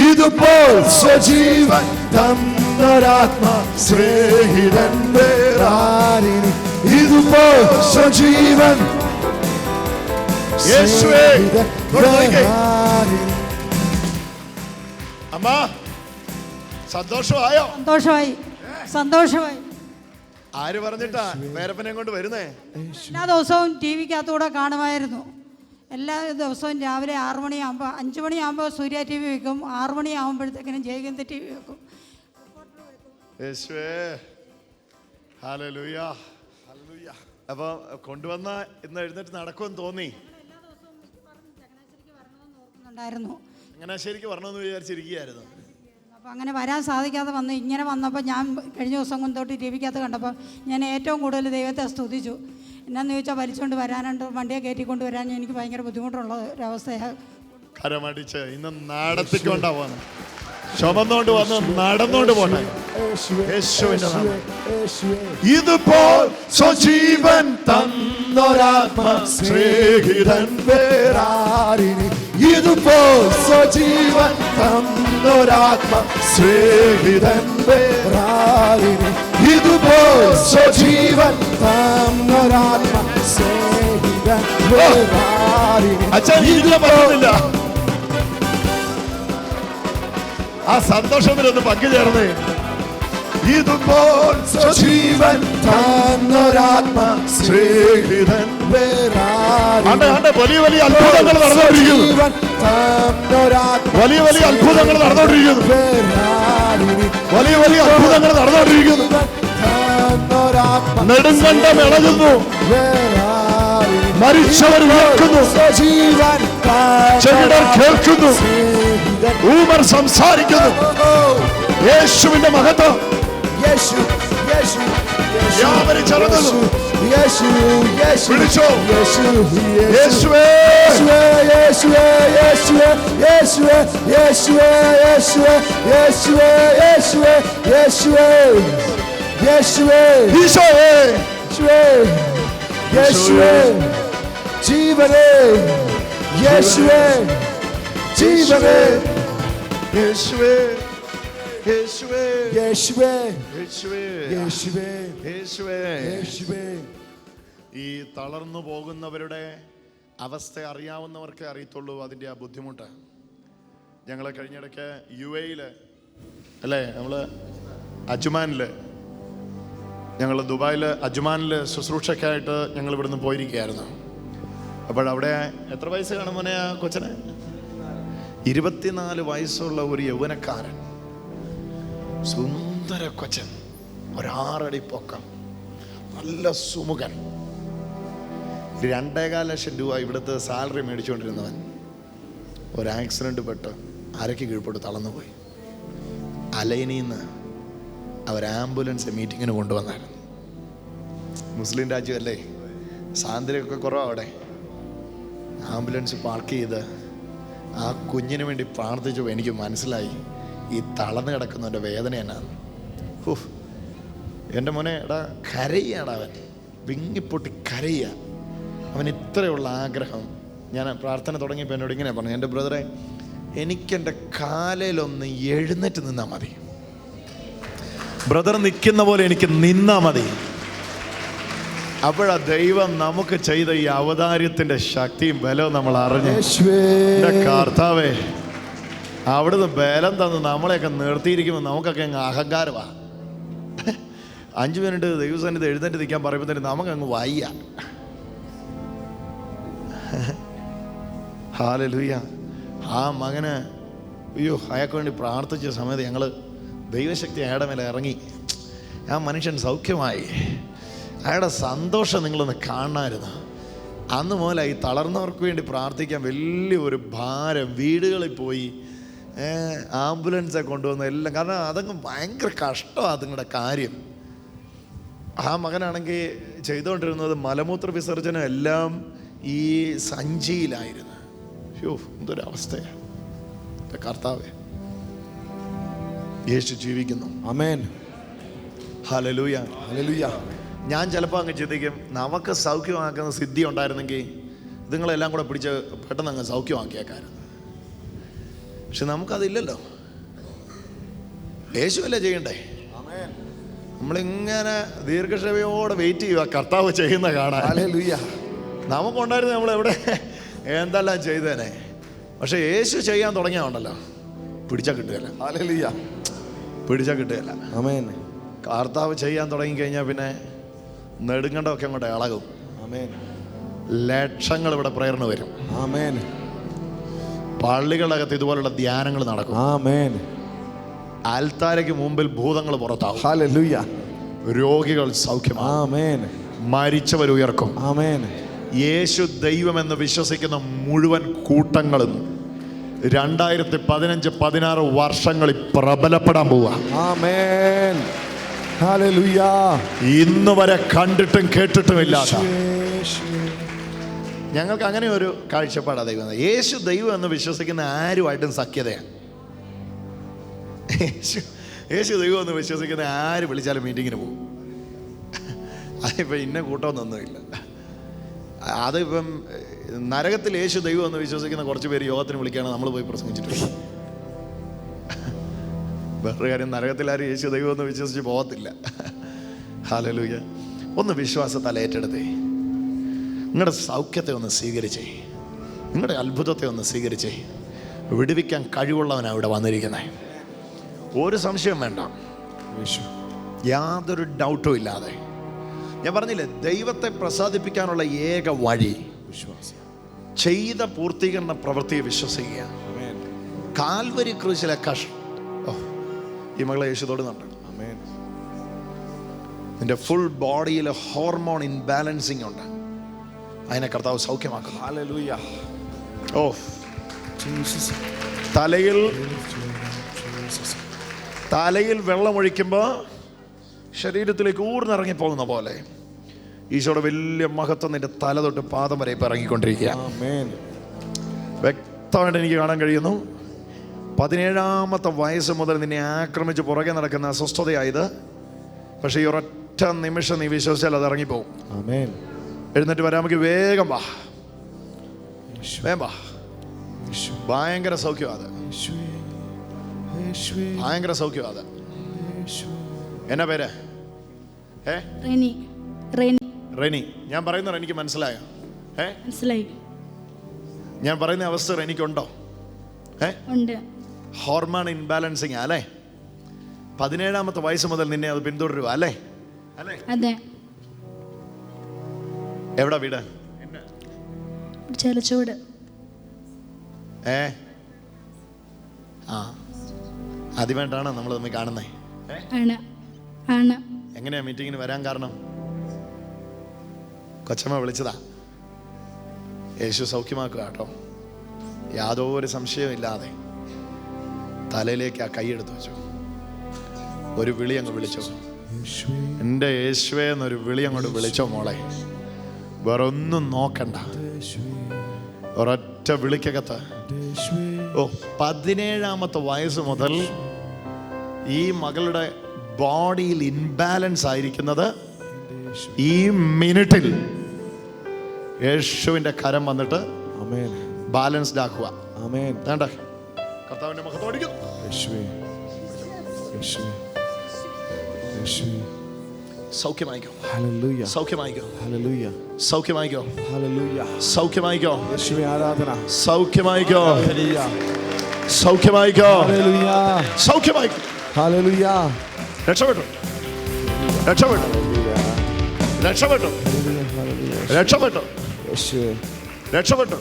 ഇതുപോൽ സജീവൻ തന്നൊരാത്മ സ്നേഹിതൻ വേറാരിനി. ഇതുപോൽ സജീവൻ. യേശുവേ. അമ്മ സന്തോഷമായോ? സന്തോഷമായി. ആര് പറഞ്ഞിട്ടാ വേരപ്പനെ കൊണ്ട് വരുന്നേ? എല്ലാ ദിവസവും ടി വിക്കകത്തൂടെ കാണുമായിരുന്നു. എല്ലാ ദിവസവും രാവിലെ 6 മണിയാകുമ്പോൾ 5 മണിയാകുമ്പോൾ സൂര്യ TV വെക്കും. 6 മണിയാകുമ്പോഴത്തേക്കിനും ജയഗന്ധ TV വെക്കും. അപ്പൊ കൊണ്ടുവന്ന ഇന്ന് എഴുന്നേറ്റ് നടക്കുമെന്ന് തോന്നി. ചങ്ങനാശ്ശേരിക്ക് വരണമെന്ന് വിചാരിച്ചിരിക്കുകയായിരുന്നു. അപ്പോൾ അങ്ങനെ വരാൻ സാധിക്കാതെ വന്നു. ഇങ്ങനെ വന്നപ്പോൾ ഞാൻ കഴിഞ്ഞ ദിവസം തൊട്ട് ടി വിക്കകത്ത് കണ്ടപ്പോൾ ഞാൻ ഏറ്റവും കൂടുതൽ ദൈവത്തെ സ്തുതിച്ചു. എന്നാന്ന് ചോദിച്ചാൽ വലിച്ചുകൊണ്ട് വരാനുണ്ട്, വണ്ടിയെ കയറ്റിക്കൊണ്ട് വരാൻ എനിക്ക് ഭയങ്കര ബുദ്ധിമുട്ടുള്ള ഒരവസ്ഥയാണ്. കരമടിച്ച് ഇന്ന് നടത്തിക്കൊണ്ടാ പോന്നെ. ചുമന്നുകൊണ്ട് വന്ന് നടന്നുകൊണ്ട് പോട്ടെ. യേശുവിന്റെ നാമം. ഇതുപോൽ സജീവൻ തന്നൊരാത്മ സ്നേഹിതൻ വേറാരിനി. ഇതുപോൽ സജീവൻ തന്നൊരാത്മ സ്നേഹിതൻ വേറാരിനി. ഇതുപോൽ സ്വജീവൻ തന്നൊരാത്മ സ്നേഹിതൻ വേറാരിനി. അച്ഛൻ ഇതിനെ പറ്റുന്നില്ല. ആ സന്തോഷത്തിലൊന്ന് പങ്കുചേർന്നേ. ഇതുപോൽ സ്വജീവൻ തന്നൊരാത്മ സ്നേഹിതൻ വേറാരിനി. വലിയ വലിയ അത്ഭുതങ്ങൾ നടന്നുകൊണ്ടിരിക്കുന്നു. വലിയ വലിയ അത്ഭുതങ്ങൾ നടന്നുകൊണ്ടിരിക്കുന്നു. വലിയ വലിയ അത്ഭുതങ്ങൾ നടന്നുകൊണ്ടിരിക്കുന്നു. നെടുങ്കണ്ടം ഇളകുന്നു. മരിച്ചവർ ഉയർക്കുന്നു. ചെകിടർ കേൾക്കുന്നു. ഊമർ സംസാരിക്കുന്നു. യേശുവിന്റെ മഹത്വം യാവരും ചേർന്നു. വിളിച്ചോ യേശുവേ, യേശുവേ, യേശുവേ, യേശുവേ, യേശുവേ, യേശുവേ, യേശുവേ, യേശുവേ, യേശുവേ, യേശുവേ, ഈശോയേ, യേശുവേ, യേശുവേ, ജീവനേ, യേശുവേ, ജീവനേ, യേശുവേ, യേശുവേ, യേശുവേ, യേശുവേ, യേശുവേ, യേശുവേ. യേശുവേ. ഈ തളർന്നു പോകുന്നവരുടെ അവസ്ഥ അറിയാവുന്നവർക്കേ അറിയത്തുള്ളൂ അതിൻ്റെ ആ ബുദ്ധിമുട്ട്. ഞങ്ങൾ കഴിഞ്ഞിടയ്ക്ക് UAE അല്ലേ, നമ്മൾ അജ്മാനിൽ, ഞങ്ങൾ ദുബായിൽ അജ്മാനിൽ ശുശ്രൂഷയ്ക്കായിട്ട് ഞങ്ങൾ ഇവിടുന്ന് പോയിരിക്കുകയായിരുന്നു. അപ്പോഴവിടെ എത്ര വയസ്സ് കാണും മോനെ ആ കൊച്ചനെ? 24 വയസ്സുള്ള ഒരു യൗവനക്കാരൻ, സുന്ദര കൊച്ചൻ, 1.6 അടി പൊക്കം, നല്ല സുമുഖൻ, 2.25 ലക്ഷം രൂപ ഇവിടുത്തെ സാലറി മേടിച്ചുകൊണ്ടിരുന്നവൻ ഒരു ആക്സിഡന്റ് പെട്ട് അരയ്ക്ക് കീഴ്പോട്ട് തളർന്നുപോയി. അലൈനിന്ന് അവർ ആംബുലൻസ് മീറ്റിങ്ങിന് കൊണ്ടുവന്നായിരുന്നു. മുസ്ലിം രാജ്യമല്ലേ, സാന്ദ്രയൊക്കെ കുറവാണ് അവിടെ. ആംബുലൻസ് പാർക്ക് ചെയ്ത് ആ കുഞ്ഞിന് വേണ്ടി പ്രാർത്ഥിച്ചപ്പോൾ എനിക്ക് മനസ്സിലായി ഈ തളർന്നു കിടക്കുന്നവൻ്റെ വേദന എന്നാണ്. എൻ്റെ മോനെ എടാ കരയാണ് അവൻ, വിങ്ങിപ്പൊട്ടി കരയുക. അവൻ ഇത്രയുള്ള ആഗ്രഹം. ഞാൻ പ്രാർത്ഥന തുടങ്ങിയപ്പോൾ എന്നോട് ഇങ്ങനെ പറഞ്ഞു, എൻ്റെ ബ്രദറെ എനിക്കെൻ്റെ കാലയിലൊന്ന് എഴുന്നേറ്റ് നിന്നാൽ മതി, ബ്രദർ നിൽക്കുന്ന പോലെ എനിക്ക് നിന്നാൽ മതി. അപ്പോഴാ ദൈവം നമുക്ക് ചെയ്ത ഈ അവതാര്യത്തിൻ്റെ ശക്തിയും ബലവും നമ്മൾ അറിഞ്ഞു. എൻ്റെ കർത്താവേ, അവിടുന്ന് ബലം തന്ന് നമ്മളെയൊക്കെ നിർത്തിയിരിക്കുമ്പോൾ നമുക്കൊക്കെ അങ്ങ് അഹങ്കാരമാണ്. 5 മിനിറ്റ് ദൈവസന്നിധി എഴുന്നേറ്റ് നിൽക്കാൻ പറയുമ്പോൾ തന്നെ നമുക്കങ്ങ് വയ്യ. ഹല്ലേലൂയ. ആ മകന് അയ്യോ അയാൾക്ക് വേണ്ടി പ്രാർത്ഥിച്ച സമയത്ത് ഞങ്ങൾ ദൈവശക്തി അയാളുടെ മേലെ ഇറങ്ങി. ആ മനുഷ്യൻ സൗഖ്യമായി. അയാളുടെ സന്തോഷം നിങ്ങളൊന്ന് കാണാമായിരുന്നു. അന്ന് മുതൽ ഈ തളർന്നവർക്ക് വേണ്ടി പ്രാർത്ഥിക്കാൻ വലിയൊരു ഭാരം. വീടുകളിൽ പോയി ആംബുലൻസെ കൊണ്ടുവന്ന് എല്ലാം, കാരണം അതങ്ങ് ഭയങ്കര കഷ്ടമാണ് നിങ്ങളുടെ കാര്യം. ആ മകനാണെങ്കിൽ ചെയ്തുകൊണ്ടിരുന്നത് മലമൂത്ര വിസർജനം എല്ലാം ഈ സഞ്ചിയിലായിരുന്നു. എന്തൊരവസ്ഥയാണ്. കർത്താവേ, യേശു ജീവിക്കുന്നു. ആമേൻ. ഹല്ലേലൂയ, ഹല്ലേലൂയ. ഞാൻ ചിലപ്പോൾ അങ്ങ് ചിന്തിക്കും, നമുക്ക് സൗഖ്യമാക്കുന്ന സിദ്ധി ഉണ്ടായിരുന്നെങ്കിൽ ഇതുങ്ങളെല്ലാം കൂടെ പിടിച്ച് പെട്ടെന്ന് അങ്ങ് സൗഖ്യമാക്കിയേക്കായിരുന്നു. പക്ഷെ നമുക്കതില്ലല്ലോ. യേശുവല്ലേ ചെയ്യണ്ടേ? നമ്മളിങ്ങനെ ദീർഘക്ഷമയോടെ വെയിറ്റ് ചെയ്യുക കർത്താവ് ചെയ്യുന്ന കാണാൻ. ഹല്ലേലൂയ. നമുക്കുണ്ടായിരുന്നു നമ്മളെവിടെ എന്തെല്ലാം ചെയ്തേനെ. പക്ഷെ യേശു ചെയ്യാൻ തുടങ്ങിയാണല്ലോ പിടിച്ചാൽ കിട്ടുകയില്ല. ഹല്ലേലൂയ. പിടിച്ചാൽ കിട്ടുകയില്ല. ആമേൻ. കർത്താവ് ചെയ്യാൻ തുടങ്ങിക്കഴിഞ്ഞാൽ പിന്നെ നെടുങ്കണ്ടമൊക്കെ അങ്ങോട്ട് ഇളകും. ആമേൻ. ലക്ഷങ്ങൾ ഇവിടെ പ്രേരണ വരും. ആമേൻ. പള്ളികളകത്ത് ഇതുപോലുള്ള ധ്യാനങ്ങൾ നടക്കും. ആമേൻ. ആൽത്താരയ്ക്ക് മുമ്പിൽ ഭൂതങ്ങൾ പുറത്താവും. ഹല്ലേലൂയ. രോഗികൾ സൗഖ്യമാകും. ആമേൻ. മരിച്ചവർ ഉയർക്കും. ആമേൻ. യേശു ദൈവമെന്ന് വിശ്വസിക്കുന്ന മുഴുവൻ കൂട്ടങ്ങളും 2015-16 വർഷങ്ങളിൽ പ്രബലപ്പെടാൻ പോവുക. ആമേൻ. ഹല്ലേലൂയ. ഇന്ന് വരെ കണ്ടിട്ടും കേട്ടിട്ടുമില്ലാത്ത ഞങ്ങൾക്ക് അങ്ങനെ ഒരു കാഴ്ചപ്പാടാണ് ദൈവം. യേശു ദൈവം എന്ന് വിശ്വസിക്കുന്ന ആരുമായിട്ടും സഖ്യതയാണ്. യേശു ദൈവം എന്ന് വിശ്വസിക്കുന്ന ആര് വിളിച്ചാലും മീറ്റിങ്ങിന് പോകും. അതിപ്പോൾ ഇന്ന കൂട്ടമൊന്നൊന്നുമില്ല. അതിപ്പം നരകത്തിൽ യേശു ദൈവം എന്ന് വിശ്വസിക്കുന്ന കുറച്ച് പേര് യോഗത്തിന് വിളിക്കുകയാണ്, നമ്മൾ പോയി പ്രസംഗിച്ചിട്ടില്ല. വേറൊരു കാര്യം, നരകത്തിൽ ആരും യേശു ദൈവം എന്ന് വിശ്വസിച്ച് പോകത്തില്ല. ഹല്ലേലൂയ. ഒന്ന് വിശ്വാസത്താൽ ഏറ്റെടുത്തേ. നിങ്ങളുടെ സൗഖ്യത്തെ ഒന്ന് സ്വീകരിച്ചേ. നിങ്ങളുടെ അത്ഭുതത്തെ ഒന്ന് സ്വീകരിച്ചേ. വിടുവിക്കാൻ കഴിവുള്ളവനാണ് ഇവിടെ വന്നിരിക്കുന്നത്. ഒരു സംശയം വേണ്ട, യാതൊരു ഡൗട്ടും ഇല്ലാതെ. ഞാൻ പറഞ്ഞില്ലേ, ദൈവത്തെ പ്രസാദിപ്പിക്കാനുള്ള ഏക വഴി ചെയ്ത പൂർത്തീകരണ പ്രവൃത്തിയെ വിശ്വസിക്കുക. കാൽവരി ക്രൂശിലെ ഈ മകളെ യേശു തൊടുന്നുണ്ട്. നിന്റെ ഫുൾ ബോഡിയിൽ ഹോർമോൺ ഇൻബാലൻസിങ് ഉണ്ട്. അതിനെ കർത്താവ് സൗഖ്യമാക്കുന്നു. തലയിൽ വെള്ളമൊഴിക്കുമ്പോൾ ശരീരത്തിലേക്ക് ഊർന്നിറങ്ങി പോകുന്ന പോലെ ഈശോയുടെ വലിയ മഹത്വം നിന്റെ തല തൊട്ട് പാദം വരെ ഇപ്പം ഇറങ്ങിക്കൊണ്ടിരിക്കുക. വ്യക്തമായിട്ട് എനിക്ക് കാണാൻ കഴിയുന്നു. 17-ാമത്തെ വയസ്സ് മുതൽ നിന്നെ ആക്രമിച്ച് പുറകെ നടക്കുന്ന അസ്വസ്ഥതയായത്. പക്ഷെ ഈ ഒരൊറ്റ നിമിഷം നീ വിശ്വസിച്ചാൽ അത് ഇറങ്ങിപ്പോവും. എഴുന്നേറ്റ് വരാൻ നമുക്ക് വേഗം വാ, വേഗം വാ. ഭയങ്കര സൗഖ്യം അത്, ഭയങ്കര സൗഖ്യം അത്. എന്നാ പേര്? റെനി. ഞാൻ പറയുന്നത് എനിക്ക് മനസ്സിലായോ? മനസ്സിലായി. ഞാൻ പറയുന്ന അവസ്ഥ എനിക്കുണ്ടോ? ഹോർമോൺ ഇൻബാലൻസിങ് അല്ലേ? 17-ാമത്തെ വയസ്സ് മുതൽ നിന്നെ അത് പിന്തുടരുക അല്ലേ? അതെ. എവിടെ വീട്? ചെലച്ചൂട്. ആദ്യമായിട്ടാണ് നമ്മൾ തമ്മിൽ കാണുന്നേ. എങ്ങനെയാ മീറ്റിങ്ങിന് വരാൻ കാരണം? കൊച്ചമ്മ വിളിച്ചതാ. യേശു സൗഖ്യമാക്കുക കേട്ടോ, യാതൊരു സംശയവും ഇല്ലാതെ. തലയിലേക്ക് ആ കൈയെടുത്ത് വെച്ചു, ഒരു വിളി അങ്ങ് വിളിച്ചോ. എൻ്റെ യേശുവേ എന്നൊരു വിളി അങ്ങോട്ട് വിളിച്ചോ മോളെ. വേറെ ഒന്നും നോക്കണ്ട, ഒരൊറ്റ വിളിക്കകത്ത് 17-ാമത്തെ വയസ്സ് മുതൽ ഈ മകളുടെ ബോഡിയിൽ ഇൻബാലൻസ് ആയിരിക്കുന്നത് ഈ മിനിറ്റിൽ യേശുവിന്റെ കരം വന്നിട്ട് ബാലൻസ്ഡ് ആക്കുക. വേണ്ട, കർത്താവിന്റെ മഹത്വം അടിക്കുന്നു. സൗഖ്യമായിക്കോ, സൗഖ്യമായിക്കോ, സൗഖ്യമായിക്കോ, സൗഖ്യമായിക്കോ, സൗഖ്യമായിക്കോ, സൗഖ്യമായിക്കോ, സൗഖ്യമായിക്കോ. രക്ഷപ്പെട്ടു, രക്ഷപ്പെട്ടു, രക്ഷപ്പെട്ടു, രക്ഷപ്പെട്ടു, രക്ഷപ്പെട്ടു.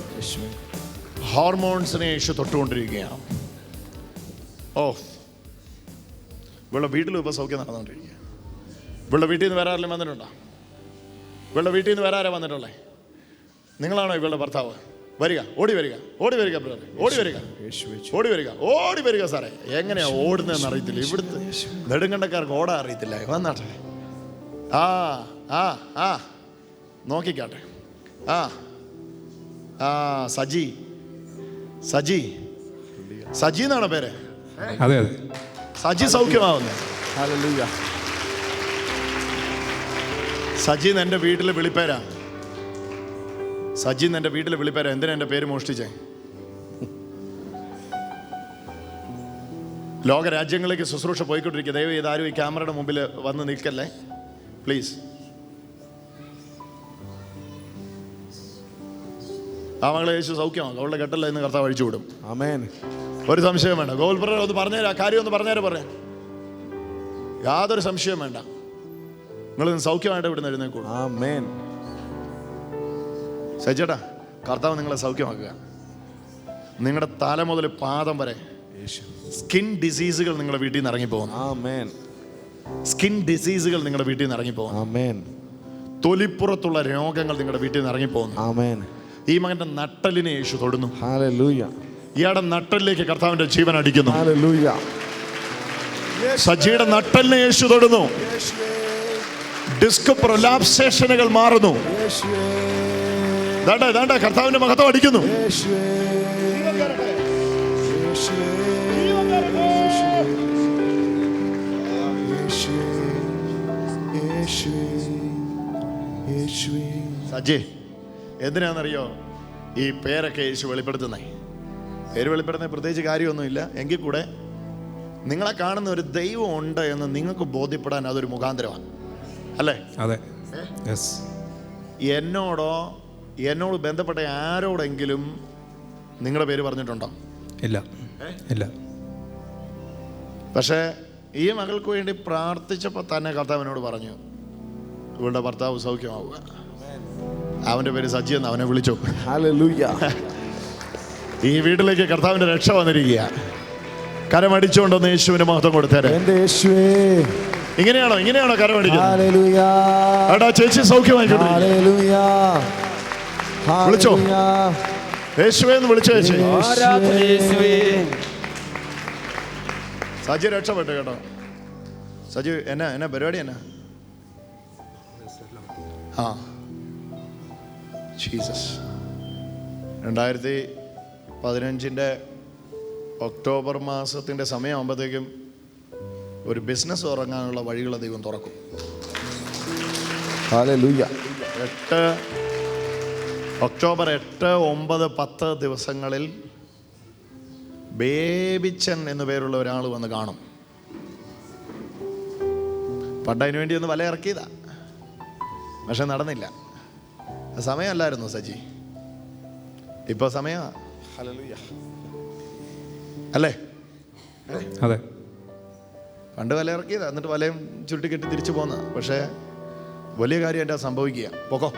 ഹോർമോൺസിനെ യേശു തൊട്ടുകൊണ്ടിരിക്കുകയാണ്. ഇവളുടെ വീട്ടിലും ഇപ്പൊ സൗഖ്യം നടന്നുകൊണ്ടിരിക്കുക. ഇവളുടെ വീട്ടിൽ നിന്ന് വേറെ ആരെങ്കിലും വന്നിട്ടുണ്ടോ? ഇവളുടെ വീട്ടിൽ നിന്ന് വേറെ ആരാ വന്നിട്ടുള്ളേ? നിങ്ങളാണോ ഇവളുടെ ഭർത്താവ്? വരിക, ഓടി വരിക, ഓടി വരിക ബ്രദർ, ഓടി വരിക, ഓടി വരിക, ഓടി വരിക. സാറേ എങ്ങനെയാ ഓടുന്നതെന്ന് അറിയത്തില്ല, ഇവിടുത്തെ നെടുങ്കണ്ടക്കാർക്ക് ഓടാൻ അറിയത്തില്ല. വന്നാട്ടെ. ആ ആ ആ നോക്കിക്കാട്ടെ. ആ ആ സജി, സജി, സജി എന്നാണോ പേര്? അതെ അതെ. സജി സൗഖ്യമാവുന്നേ. സജി എൻ്റെ വീട്ടിലെ വിളിപ്പേരാ. സജി എൻ്റെ വീട്ടിലെ വിളിപ്പേരാ. എന്തിനാ എൻ്റെ പേര് മോഷ്ടിച്ചേ? ലോകരാജ്യങ്ങളിലേക്ക് ശുശ്രൂഷ പോയിക്കൊണ്ടിരിക്കുക. ദയവ് ചെയ്ത് ആരും ഈ ക്യാമറയുടെ മുമ്പിൽ വന്ന് നിൽക്കല്ലേ പ്ലീസ്. ആ മകളെ യേശു സൗഖ്യമാകും. അവളുടെ കെട്ടല്ല എന്ന് കർത്താവ് അഴിച്ചു വിടും. ഒരു സംശയം വേണ്ട. ഗോകുൽ ബ്രദർ ഒന്ന് പറഞ്ഞുതരാം, കാര്യം ഒന്ന് പറഞ്ഞുതരാം. പറയാം, യാതൊരു സംശയം വേണ്ട. നിങ്ങൾ സൗഖ്യമായിട്ട് ഇവിടെ നിന്ന് എഴുന്നേൽക്കൂ. സജ്ജേട്ടാ, കർത്താവ് നിങ്ങളെ സൗഖ്യമാക്കുക. നിങ്ങളുടെ തല മുതൽ പാദം വരെ സ്കിൻ ഡിസീസുകൾ നിങ്ങളുടെ വീട്ടിൽ നിന്ന് ഇറങ്ങിപ്പോകുന്നു. സ്കിൻ ഡിസീസുകൾ നിങ്ങളുടെ വീട്ടിൽ നിന്ന് ഇറങ്ങിപ്പോകുന്നു. തൊലിപ്പുറത്തുള്ള രോഗങ്ങൾ നിങ്ങളുടെ വീട്ടിൽ നിന്ന് ഇറങ്ങിപ്പോകുന്നു. ഈ മകന്റെ നട്ടലിനെ യേശു തൊടുന്നു. ഇയാളുടെ നട്ടലിലേക്ക് കർത്താവിന്റെ ജീവൻ അടിക്കുന്നു. സജിയുടെ നട്ടലിനെ യേശു തൊടുന്നു. ഡിസ്ക് പ്രൊലാപ്സേഷനുകൾ മാറുന്നു. കർത്താവിന്റെ മഹത്വം അടിക്കുന്നു. സജി, എന്തിനാണെന്നറിയോ ഈ പേരൊക്കെ യേശു വെളിപ്പെടുത്തുന്നേ? പേര് വെളിപ്പെടുത്തുന്ന പ്രത്യേകിച്ച് കാര്യമൊന്നുമില്ല. എങ്കിൽ കൂടെ നിങ്ങളെ കാണുന്ന ഒരു ദൈവം ഉണ്ട് എന്ന് നിങ്ങൾക്ക് ബോധ്യപ്പെടാൻ അതൊരു മുഖാന്തരമാണ്. അല്ലേ? അതെ. യെസ്. എന്നോട് ബന്ധപ്പെട്ട ആരോടെങ്കിലും നിങ്ങളുടെ പേര് പറഞ്ഞിട്ടുണ്ടോ? ഇല്ല, ഇല്ല. പക്ഷേ ഈ മകൾക്ക് വേണ്ടി പ്രാർത്ഥിച്ചപ്പോൾ തന്നെ കർത്താവിനോട് പറഞ്ഞു, ഇവളുടെ ഭർത്താവ് സൗഖ്യമാവുക. അവൻ്റെ പേര് സജി എന്ന് അവനെ വിളിച്ചു. ഹല്ലേലൂയ. ഈ വീട്ടിലേക്ക് കർത്താവിൻ്റെ രക്ഷ വന്നിരിക്കുക. കരമടിച്ചുകൊണ്ടൊന്ന് യേശുവിന് മഹത്വം കൊടുത്തേരെ. എൻ്റെ യേശുവേ. ഇങ്ങനെയാണോ കരമടിക്കുന്നത്? ഹല്ലേലൂയ. എടാ ചേച്ചി സൗഖ്യമായിക്കോട്ടെ. ഹല്ലേലൂയ. വിളിച്ചോ, യേശുവേ എന്ന് വിളിച്ചോ ചേച്ചി. ആരാധന യേശുവേ. സജി രക്ഷപ്പെട്ടു കേട്ടോ. സജി എന്നാ പരിപാടി എന്നാ? ആ ജീസസ്. 2015 ഒക്ടോബർ മാസത്തിൻ്റെ സമയമാകുമ്പോഴത്തേക്കും ഒരു ബിസിനസ് തുടങ്ങാനുള്ള വഴികൾ ദൈവം തുറക്കും. ഹല്ലേലൂയ. ഒക്ടോബർ 8, 9, 10 ദിവസങ്ങളിൽ ബേബിച്ചൻ എന്നു പേരുള്ള ഒരാൾ വന്ന് കാണും. പണ്ടതിനു വേണ്ടി ഒന്ന് വല ഇറക്കിയതാ, പക്ഷെ നടന്നില്ല. സമയമല്ലായിരുന്നു സജി, ഇപ്പൊ സമയമാ. ഹല്ലേലൂയ. അല്ലേ? അതെ. പണ്ട് വല ഇറക്കിയതാ, എന്നിട്ട് വലയും ചുരുട്ടിക്കെട്ടി തിരിച്ചു പോന്ന. പക്ഷേ വലിയ കാര്യമായിട്ടാ സംഭവിക്കുക. പോക്കോ,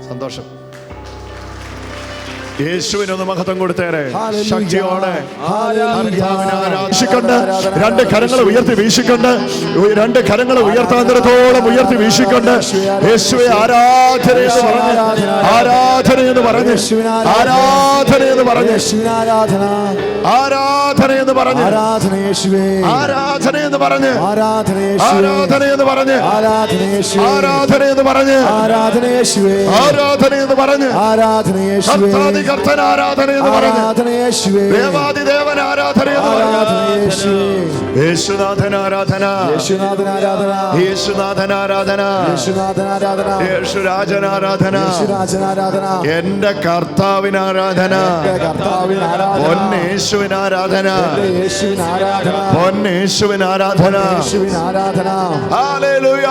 സന്തോഷം. യേശുവിനൊന്ന് മഹത്വം കൊടുത്തേരെ. ശക്തിയോടെ വീശിക്കൊണ്ട്, 2 കരങ്ങൾ ഉയർത്തി വീശിക്കൊണ്ട്, 2 കരങ്ങൾ ഉയർത്താന്തരത്തോളം ഉയർത്തി വീശിക്കൊണ്ട് യേശുവെ ആരാധനയെന്ന് പറഞ്ഞ്, ആരാധനയെന്ന് പറഞ്ഞ്, ആരാധനയെന്ന് പറഞ്ഞ്, ആരാധനയെന്ന് പറഞ്ഞ്, ആരാധനയെന്ന് പറഞ്ഞ്, ആരാധനയെന്ന് പറഞ്ഞ്, ആരാധനയെന്ന് പറഞ്ഞ്, ആരാധനയെന്ന് പറഞ്ഞ്, കർത്തൻ ആരാധനയെന്ന് പറഞ്ഞ്, ദേവാദിദേവൻ ആരാധനയെന്ന് പറഞ്ഞ്, യേശുനാഥൻ ആരാധന, യേശുനാഥൻ ആരാധന, യേശുരാജൻ ആരാധന, എന്റെ കർത്താവിന് ആരാധന, പൊന്നേശുവിന് ആരാധന, പൊന്നേശുവിന് ആരാധന. ഹല്ലേലൂയ.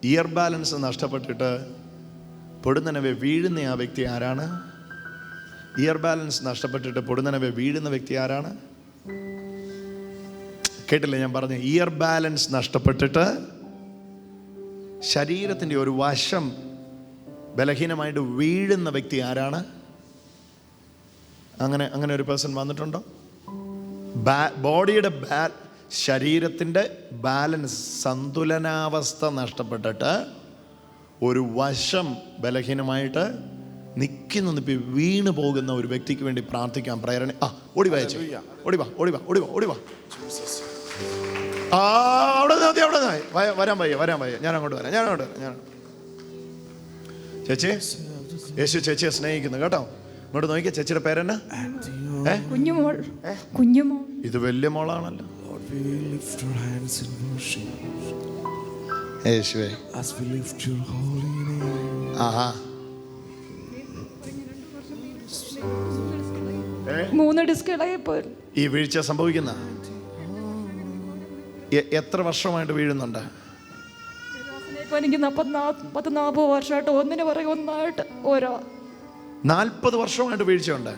ഇയർ ബാലൻസ് നഷ്ടപ്പെട്ടിട്ട് പൊടുന്നനവെ വീഴുന്ന ആ വ്യക്തി ആരാണ്? ഇയർ ബാലൻസ് നഷ്ടപ്പെട്ടിട്ട് പൊടുന്നനവെ വീഴുന്ന വ്യക്തി ആരാണ്? കേട്ടില്ലേ ഞാൻ പറഞ്ഞു? ഇയർ ബാലൻസ് നഷ്ടപ്പെട്ടിട്ട് ശരീരത്തിൻ്റെ ഒരു വശം ബലഹീനമായിട്ട് വീഴുന്ന വ്യക്തി ആരാണ്? അങ്ങനെ ഒരു പേഴ്സൺ വന്നിട്ടുണ്ടോ? ബോഡിയുടെ ശരീരത്തിൻ്റെ ബാലൻസ്, സന്തുലനാവസ്ഥ നഷ്ടപ്പെട്ടിട്ട് ഒരു വശം ബലഹീനമായിട്ട് നിൽക്കി വീണ് പോകുന്ന ഒരു വ്യക്തിക്ക് വേണ്ടി പ്രാർത്ഥിക്കാം. പ്രേരണ ഓടിവാ, അവിടെ വരാൻ വയ്യ, ഞാൻ അങ്ങോട്ട് വരാം. ചേച്ചി, യേശു ചേച്ചിയെ സ്നേഹിക്കുന്നു കേട്ടോ. ഇങ്ങോട്ട് നോക്കിയ ചേച്ചിയുടെ പേരെന്നാ? കുഞ്ഞുമോൾ. ഇത് വലിയ മോളാണല്ലോ. യേശുവേ, ആഹാ. 3 ഡിസ്ക് ഇളകിപ്പോയി. ഈ വീഴ്ച സംഭവിക്കുന്ന എത്ര വർഷമായിട്ട് വീഴുന്നുണ്ട്? ഇപ്പൊ എനിക്ക് 40 വർഷമായിട്ട് ഒന്നിന് പറയും ഒന്നായിട്ട് ഓരോ 40 വർഷമായിട്ട് വീഴ്ചയുണ്ട്.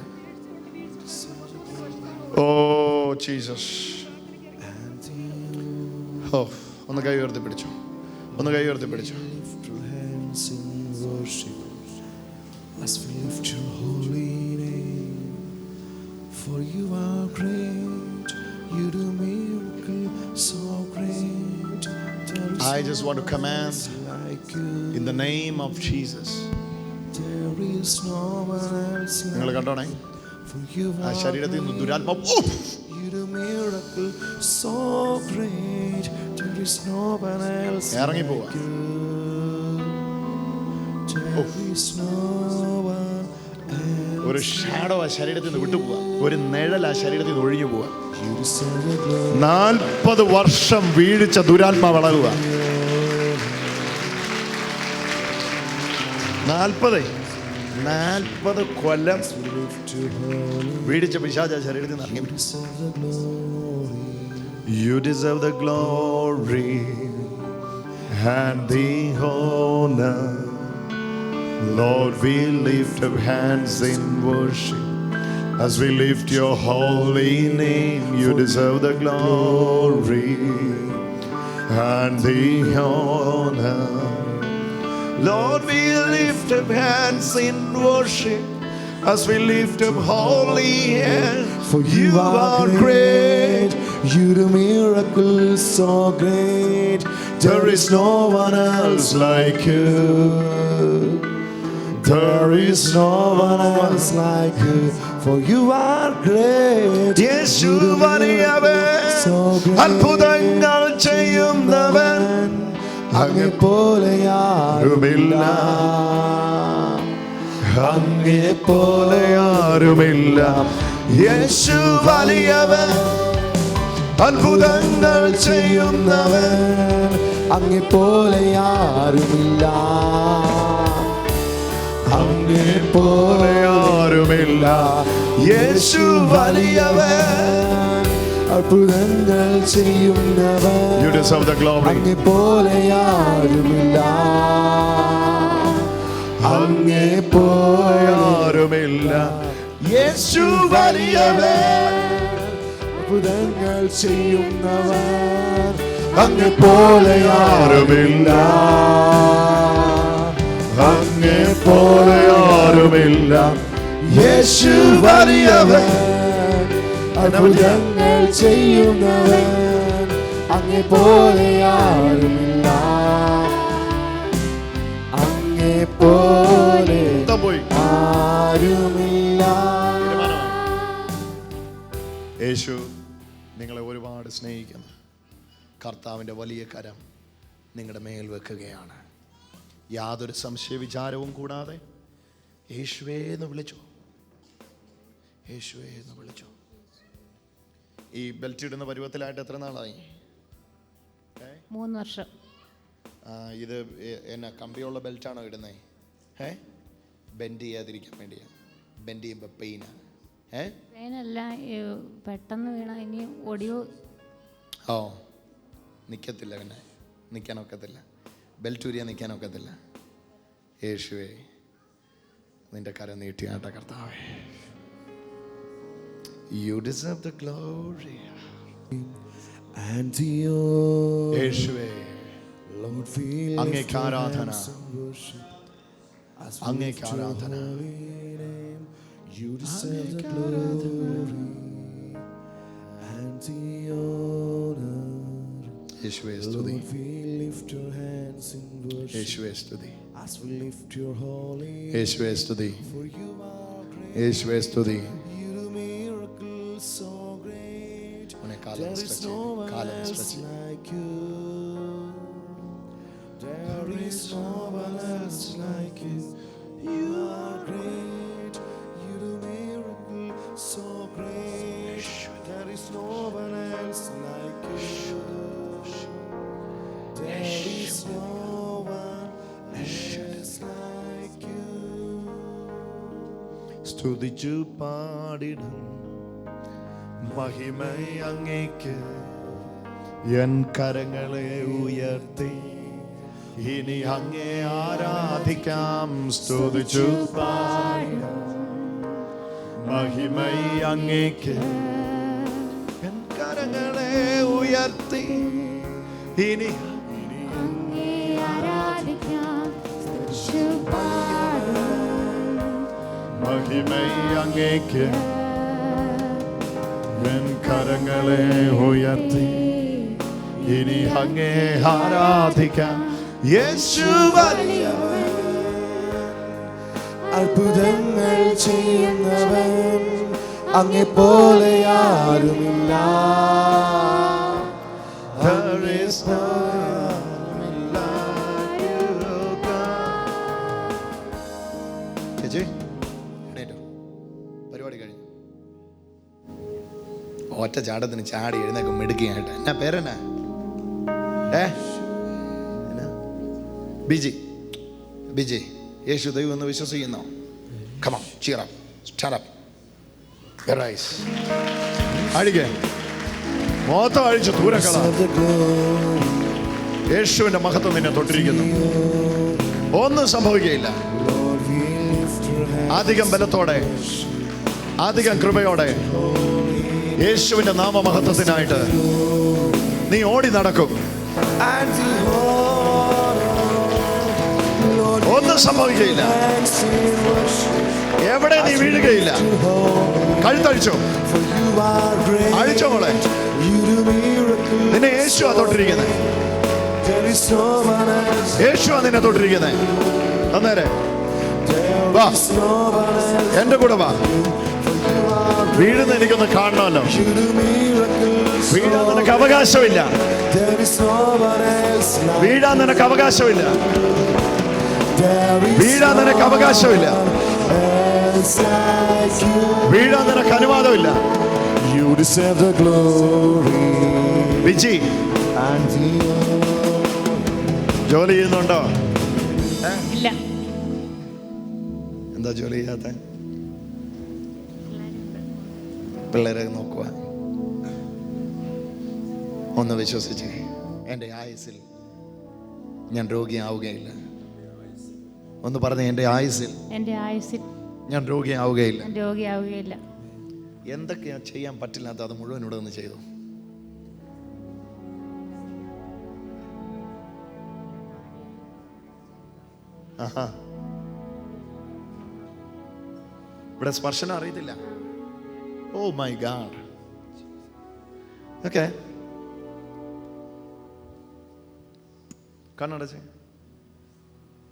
Oh Jesus. ഓ, ഒന്ന് കൈ ഉയർത്തി പിടിച്ചു. For you are great, you do miracles so great. I just want to command Like you, in the name of Jesus. there is no one else നിങ്ങൾ like കണ്ടോണേ, for you ആ are ശരീരത്തിൽ നിന്ന് ദുരാത്മാവ് you do miracles so great. There is no one else ഇറങ്ങി like പോവാ. you. There is no one else. ഒരു shadow ആ ശരീരത്തിൽ നിന്ന് വിട്ടുപോവാ, ഒരു നിഴൽ ആ ശരീരത്തിൽ നിന്ന് ഒഴിഞ്ഞു പോവാ. You deserve the glory. 40 വർഷം വീഴിച്ച ദുരാത്മാവ് വളരുക. 40 40 കൊല്ലം വീടിച്ച പിശാച ശരീരത്തിൽ നിന്ന് ഇറങ്ങി. You deserve the glory and the honor. Lord, we lift up hands in worship as we lift your holy name. You deserve the glory and the honor. Lord, we lift up hands in worship as we lift up holy hands. For you are great, you do miracles so great. There is no one else like you. There is no one else like you. For you are great. യേശു വലിയവൻ, അത്ഭുതങ്ങൾ ചെയ്യുന്നവൻ, അങ്ങേ പോലെ ആരുമില്ല, അങ്ങേ പോലെ ആരുമില്ല. യേശു വലിയവൻ, അത്ഭുതങ്ങൾ ചെയ്യുന്നവൻ, അങ്ങേ പോലെ ആരുമില്ല, അങ്ങേ പോലെ ആരുമില്ല. യേശു വലിയവൻ, അത്ഭുതങ്ങൾ ചെയ്യുന്നവൻ, You deserve the glory. അങ്ങേ പോലെ ആരുമില്ല, അങ്ങേ പോലെ ആരുമില്ല. യേശു വലിയവൻ, അത്ഭുതങ്ങൾ ചെയ്യുന്നവൻ, അങ്ങേ പോലെ ആരുമില്ല, അങ്ങേ പോലെ ആരുമില്ല. യേശു വലിയവൻ, അത്ഭുതങ്ങൾ ചെയ്യുന്നവൻ, അങ്ങേ പോലെ ആരുമില്ല, അങ്ങേ പോലെ പോയി. ആരുമില്ല. യേശു നിങ്ങളെ ഒരുപാട് സ്നേഹിക്കുന്നു. കർത്താവിൻ്റെ വലിയ കരം നിങ്ങളുടെ മേൽ വെക്കുകയാണ്. യാതൊരു സംശയ വിചാരവും കൂടാതെ യേശുവേ എന്ന് വിളിച്ചു, യേശുവേ എന്ന് വിളിച്ചു. ഈ ബെൽറ്റ് ഇടുന്ന പരുവത്തിലായിട്ട് എത്ര നാളായി? 3 വർഷം. ഇത് എന്നാ കമ്പിയുള്ള ബെൽറ്റാണോ ഇടുന്നത്? ബെൻഡ് ചെയ്യാതിരിക്കാൻ വേണ്ടിയാ? ബെൻഡ് ചെയ്യുമ്പോൾ പെയിനാ? പേനല്ല, പെട്ടെന്ന് വീണ ഇനി ഒടിയോ. ഓ, നിൽക്കത്തില്ല, പിന്നെ നിൽക്കാനൊക്കത്തില്ല, ബെൽറ്റ് ഊരിയാൽ നിൽക്കാനൊക്കത്തില്ല. യേശുവേ നിന്റെ കരം നീട്ടിയാട്ട കർത്താവേ. You deserve the glory. And the honor, യേശുവേ Lord, we അങ്ങേക്ക് lift our ആരാധന, hands in worship as we അങ്ങേക്ക് lift your ആരാധന. holy name. You deserve the glory and the honor. യേശുവേ സ്തുതി, Lord, we lift your hands in worship യേശുവേ സ്തുതി, as we lift your holy name. യേശുവേ സ്തുതി, For you are great, യേശുവേ സ്തുതി. you do miracles so great. അവനെ കാലം There is stretch no ചെയ്യ്, one കാലം else stretch ചെയ്യ്. like you. There is no one else like you. You are great. You do miracles so great. There is no one else like you. There is no one else like you. സ്തുതിച്ചു പാടിടും മഹിമൈ അങ്ങേക്ക്, N കരങ്ങളെ ഉയർത്തി ഇനി അങ്ങേ ആരാധിക്കാം. സ്തുതിച്ചു പാടിടും മഹിമൈ അങ്ങേക്ക്, എൻ കരങ്ങളെ ഉയർത്തി ഇനി മഹിമൈ അങ്ങേക്ക്, എൻ കരങ്ങളെ ഉയർത്തി ഇനി അങ്ങേ ആരാധിക്കാം. യേശു വലിയവൻ, അത്ഭുതങ്ങൾ ചെയ്യുന്നവൻ, അങ്ങേ പോലെ ആരുമില്ല. There is no one like you, God. ചേച്ചി എണീറ്റോ, പരിപാടി കഴിഞ്ഞു. ഒറ്റ ചാട്ടത്തിന് ചാടി എഴുന്നേക്കും മിടുക്കിയായിട്ട്. എന്നാ പേരെന്നാ? ബിജി. ബിജി, യേശു ദൈവം എന്ന് വിശ്വസിക്കുന്നോ? Come on, cheer up. Stand up. Arise. അഴികെ മൊത്തം അഴിച്ച് ദൂരക്കള. യേശുവിന്റെ മഹത്വം നിന്നെ തൊട്ടിരിക്കുന്നു. ഒന്നും സംഭവിക്കുകയില്ല. അധികം ബലത്തോടെ, അധികം കൃപയോടെ യേശുവിന്റെ നാമമഹത്വത്തിനായിട്ട് നീ ഓടി നടക്കും. ഒന്നും സംഭവിക്കുകയില്ല. എവിടെ നീ വീഴുകയില്ല. കഴുത്തഴിച്ചോ, അഴിച്ചോ മോളെ. നിന്നെ യേശുവാ തൊട്ടിരിക്കുന്നത്. യേശുവാ നിന്നെ തൊട്ടിരിക്കുന്നത്. അന്നേരെ വാ, എന്റെ കൂടെ വാ. വീഴുന്ന എനിക്കൊന്ന് കാണണമല്ലോ. വീഴാൻ നിനക്ക് അവകാശമില്ല. വീഴാൻ നിനക്ക് അവകാശമില്ല. വീഴാൻ നിനക്ക് അവകാശമില്ല. വീഴാൻ നിനക്ക് അനുവാദമില്ല. വിജി ജോലി ചെയ്യുന്നുണ്ടോ? ഇല്ല. എന്താ ജോലി ചെയ്യാത്ത? പിള്ളേരെ നോക്കുക. ഒന്ന് വിശ്വസിച്ച്, എൻ്റെ ആയുസ്സിൽ ഞാൻ രോഗിയാവുകയില്ല. ഒന്ന് പറഞ്ഞ, എൻ്റെ ആയുസ്സിൽ ഞാൻ രോഗിയാവുകയില്ല. എന്തൊക്കെയാ ചെയ്യാൻ പറ്റില്ലാത്ത അത് മുഴുവൻ ഇവിടെ നിന്ന് ചെയ്തു. ആഹാ, ഇവിടെ സ്പർശനം അറിയത്തില്ല. Oh my God. ഓക്കെ, കണ്ണടച്ച്,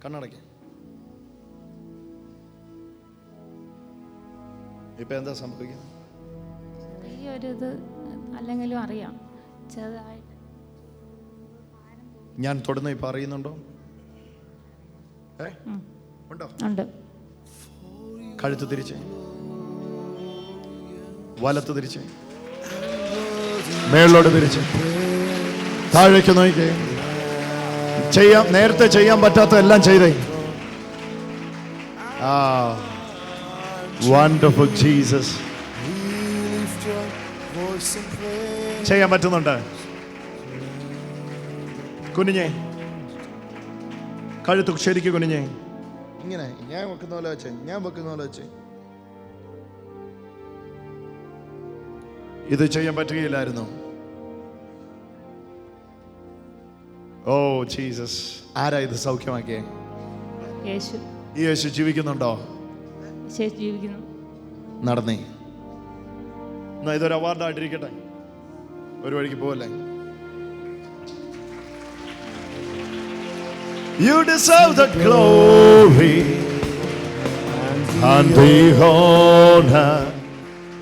കണ്ണടയ്ക്ക്. ഇപ്പൊ എന്താ സംഭവിക്കുന്നത്? ചെറിയൊരിത് അല്ലെങ്കിലും അറിയാം, ചെറുതായിട്ട്. ഞാൻ തൊടുന്ന ഇപ്പൊ അറിയുന്നുണ്ടോ? ഉണ്ടോ? ഉണ്ട്. കഴുത്ത് തിരിച്ച്, വലത്ത് തിരിച്ച്, മേളിലോട്ട് തിരിച്ച്, താഴേക്ക് നോക്കിക്കേ. നേരത്തെ ചെയ്യാൻ പറ്റാത്ത എല്ലാം ചെയ്തേ. Wonderful Jesus. ചെയ്യാൻ പറ്റുന്നുണ്ട്. കുനിഞ്ഞേ, കഴുത്ത് ശരിക്ക് കുനിഞ്ഞേ. ഇങ്ങനെ ഞാൻ വെക്കുന്ന പോലെ വെച്ചേ, ഞാൻ വെക്കുന്ന പോലെ വെച്ചേ. ഇത് ചെയ്യാൻ പറ്റുകയില്ലായിരുന്നു. Oh Jesus. ആരാ ഇത് സൗഖ്യമാക്കിയേ? യേശു. ഈ യേശു ജീവിക്കുന്നുണ്ടോ? ജീവിക്കുന്നു. നടന്നേ. എന്നാ ഇതൊരു അവാർഡായിട്ടിരിക്കട്ടെ. ഒരു വഴിക്ക് പോവല്ലേ. You deserve the glory and the honor.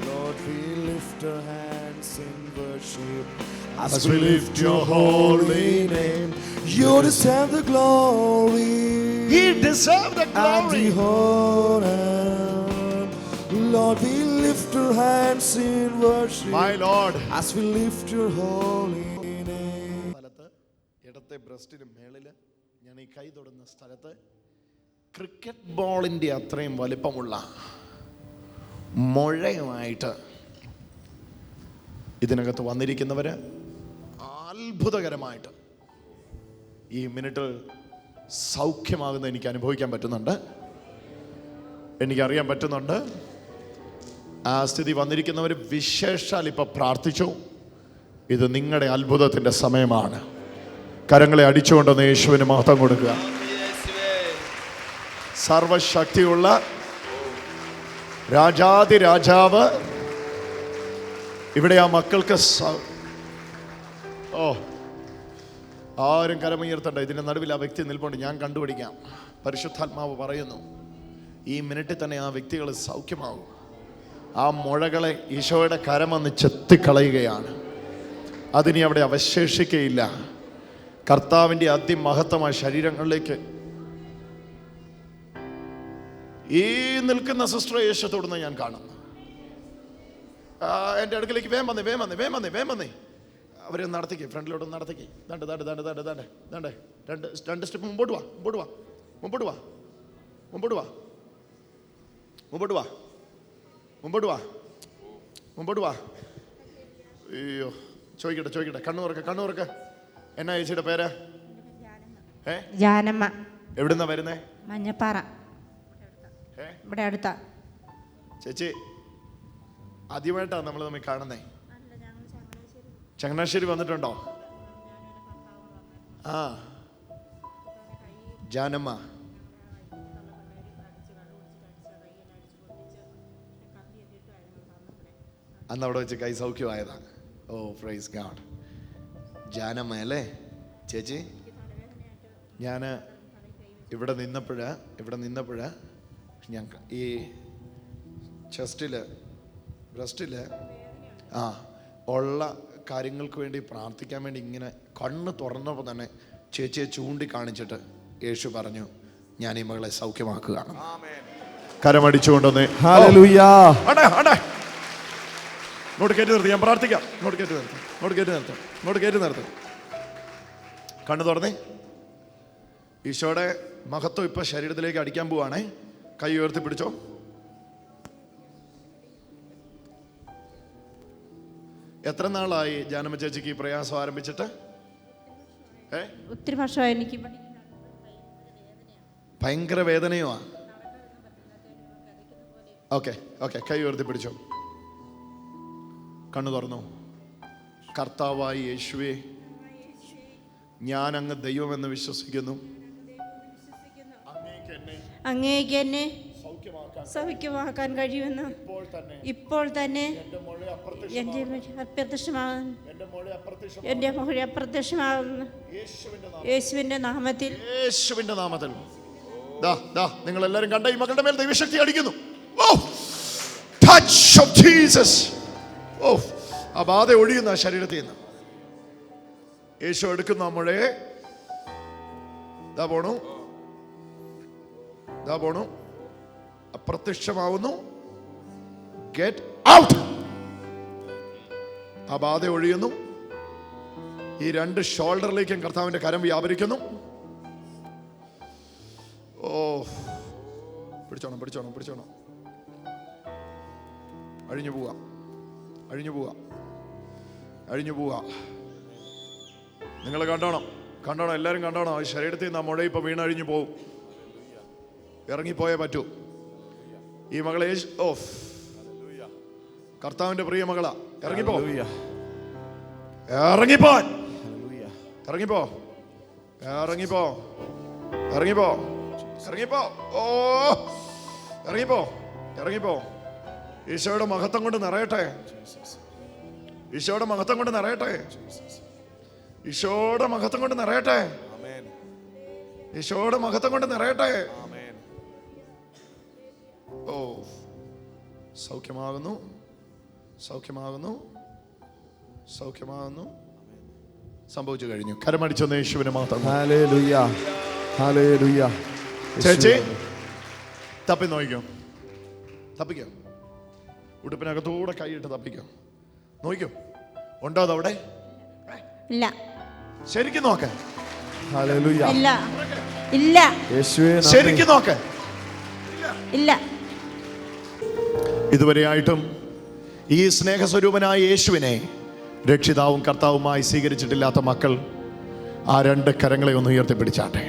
Lord, we lift our hands in worship As we lift your holy name. You deserve the glory. He deserved the And the glory. honor. Lord, we lift our hands in worship My Lord. as we lift your holy name. സ്ഥലത്ത് ഇടത്തെ ബ്രസ്റ്റിന് മേളില് ഞാൻ ഈ കൈ തൊടുന്ന സ്ഥലത്ത് cricket ബോളിന്റെ അത്രയും വലിപ്പമുള്ള മുഴയുമായിട്ട് ഇതിനകത്ത് വന്നിരിക്കുന്നവര് അത്ഭുതകരമായിട്ട് ഈ മിനിറ്റിൽ സൗഖ്യമാകുന്ന എനിക്ക് അനുഭവിക്കാൻ പറ്റുന്നുണ്ട്. എനിക്കറിയാൻ പറ്റുന്നുണ്ട്. ആ സ്ഥിതി വന്നിരിക്കുന്നവർ വിശേഷാൽ ഇപ്പൊ പ്രാർത്ഥിച്ചു. ഇത് നിങ്ങളുടെ അത്ഭുതത്തിന്റെ സമയമാണ്. കരങ്ങളെ അടിച്ചുകൊണ്ടൊന്ന് യേശുവിന് മഹത്വം കൊടുക്കുക. സർവശക്തിയുള്ള രാജാതി രാജാവ് ഇവിടെ ആ മക്കൾക്ക് ആരും കരമുയർത്തണ്ട. ഇതിന്റെ നടുവിൽ ആ വ്യക്തി നിൽപ്പുണ്ട്. ഞാൻ കണ്ടുപിടിക്കാം. പരിശുദ്ധാത്മാവ് പറയുന്നു ഈ മിനിറ്റിൽ തന്നെ ആ വ്യക്തികൾ സൗഖ്യമാകും. ആ മുഴകളെ ഈശോയുടെ കരമൊന്ന് ചെത്തിക്കളയുകയാണ്. അതിനി അവിടെ അവശേഷിക്കയില്ല. കർത്താവിൻ്റെ അതിമഹത്തമായ ശരീരങ്ങളിലേക്ക് ഈ നിൽക്കുന്ന സിസ്റ്റർ യേശു തൊടുന്ന ഞാൻ കാണുന്നു. എൻ്റെ അടുക്കലേക്ക് വേം വന്നേ. അവരെ നടത്തിക്കേ, ഫ്രണ്ടിലോട്ട് നടത്തിക്കേ. രണ്ട് സ്റ്റെപ്പ് മുമ്പോട്ട് വാ. മുമ്പോട്ട് വാ, മുമ്പോട്ട് വാ, മുമ്പോട്ട് വാ. അയ്യോ, ചോദിക്കട്ടെ, കണ്ണു തുറക്ക. എന്നാ ചേച്ചിയുടെ പേര്? ജാനമ്മ. എവിടുന്നാ വരുന്നേ? മഞ്ഞപ്പാറ, ഇവിടെ അടുത്ത. ചേച്ചി ആദ്യമായിട്ടാണ് നമ്മൾ തമ്മിൽ കാണുന്നേ? ചങ്ങനാശ്ശേരി വന്നിട്ടുണ്ടോ? ആ, ജാനമ്മ. അന്ന് അവിടെ വെച്ച് കൈ സൗഖ്യമായതാ. ഓ പ്രൈസ് ഗോഡ്. ജാനമ്മ അല്ലേ ചേച്ചി? ഞാൻ ഇവിടെ നിന്നപ്പോഴ് ഞാൻ ഈ ബ്രസ്റ്റിൽ ഉള്ള കാര്യങ്ങൾക്ക് വേണ്ടി പ്രാർത്ഥിക്കാൻ വേണ്ടി ഇങ്ങനെ കണ്ണ് തുറന്നപ്പോൾ തന്നെ ചേച്ചിയെ ചൂണ്ടിക്കാണിച്ചിട്ട് യേശു പറഞ്ഞു, ഞാൻ ഈ മകളെ സൗഖ്യമാക്കുകയാണ്. കരമടിച്ചുകൊണ്ടൊന്ന് ഇങ്ങോട്ട് കയറ്റി നിർത്തി, ഞാൻ പ്രാർത്ഥിക്കാം. ഇങ്ങോട്ട് കയറ്റി നിർത്തും. കണ്ണു തുറന്നേ. ഈശോയുടെ മഹത്വം ഇപ്പൊ ശരീരത്തിലേക്ക് അടിക്കാൻ പോവാണേ. കൈ ഉയർത്തി പിടിച്ചോ. എത്ര നാളായി ജാനമ്മ ചേച്ചിക്ക് ഈ പ്രയാസം ആരംഭിച്ചിട്ട്? ഒത്തിരി വർഷമായി. എനിക്ക് ഭയങ്കര വേദനയോ? ഓക്കെ, കൈ ഉയർത്തി പിടിച്ചോ. കണ്ണു തുറന്നു. കർത്താവായി യേശുവേ, ഞാൻ അങ്ങ് ദൈവമെന്ന് വിശ്വസിക്കുന്നു. അങ്ങേക്ക് എന്നെ സൗഖ്യമാക്കാൻ കഴിയുമെന്ന് ഇപ്പോൾ തന്നെ എൻ്റെ മൊഴി അപ്രത്യക്ഷമാകുന്നു. യേശുവിൻ്റെ നാമത്തിൽ. നിങ്ങൾ എല്ലാവരും കണ്ട ഈ മകളുടെ മേൽ ദൈവശക്തി അടിക്കുന്നു. Touch of Jesus. ആ ബാധ ഒഴിയുന്ന ശരീരത്തിൽ നിന്ന് യേശു എടുക്കുന്ന മുഴയെ പോണു, അപ്രത്യക്ഷമാവുന്നു. Get out. ആ ബാധ ഒഴിയുന്നു. ഈ രണ്ട് ഷോൾഡറിലേക്കും കർത്താവിന്റെ കരം വ്യാപരിക്കുന്നു. പിടിച്ചോണം. അഴിഞ്ഞു പോവാ. നിങ്ങൾ കണ്ടോണം, എല്ലാവരും കണ്ടോണം. ഈ ശരീരത്തിൽ നിന്ന് ആ മുഴ ഇപ്പൊ വീണഴിഞ്ഞു പോവും. ഇറങ്ങിപ്പോയേ പറ്റൂ. ഈ മകളെ കർത്താവിന്റെ പ്രിയ മകളാ. ഇറങ്ങിപ്പോ. ഈശോയുടെ മഹത്വം കൊണ്ട് നിറയട്ടെ. ഈശോയുടെ മഹത്വം കൊണ്ട് നിറയട്ടെ. സൗഖ്യമാകുന്നു. സംഭവിച്ചു കഴിഞ്ഞു. കരമടിച്ചൊന്ന് യേശുവിനെ മാത്രം. ചേച്ചി തപ്പി തപ്പിക്കോ. ഉടുപ്പിനകത്തൂടെ കൈയിട്ട് തപ്പിക്കോ. നോക്കിക്കോ, ഉണ്ടോ അതവിടെ? ഇല്ല. ശരിക്കും നോക്ക. ഇല്ല. ശരിക്കും നോക്ക. ഇല്ല. ഇതുവരെയായിട്ടും ഈ സ്നേഹസ്വരൂപനായ യേശുവിനെ രക്ഷിതാവും കർത്താവുമായി സ്വീകരിച്ചിട്ടില്ലാത്ത മക്കൾ ആ രണ്ട് കരങ്ങളെ ഒന്ന് ഉയർത്തിപ്പിടിച്ചാട്ടെ.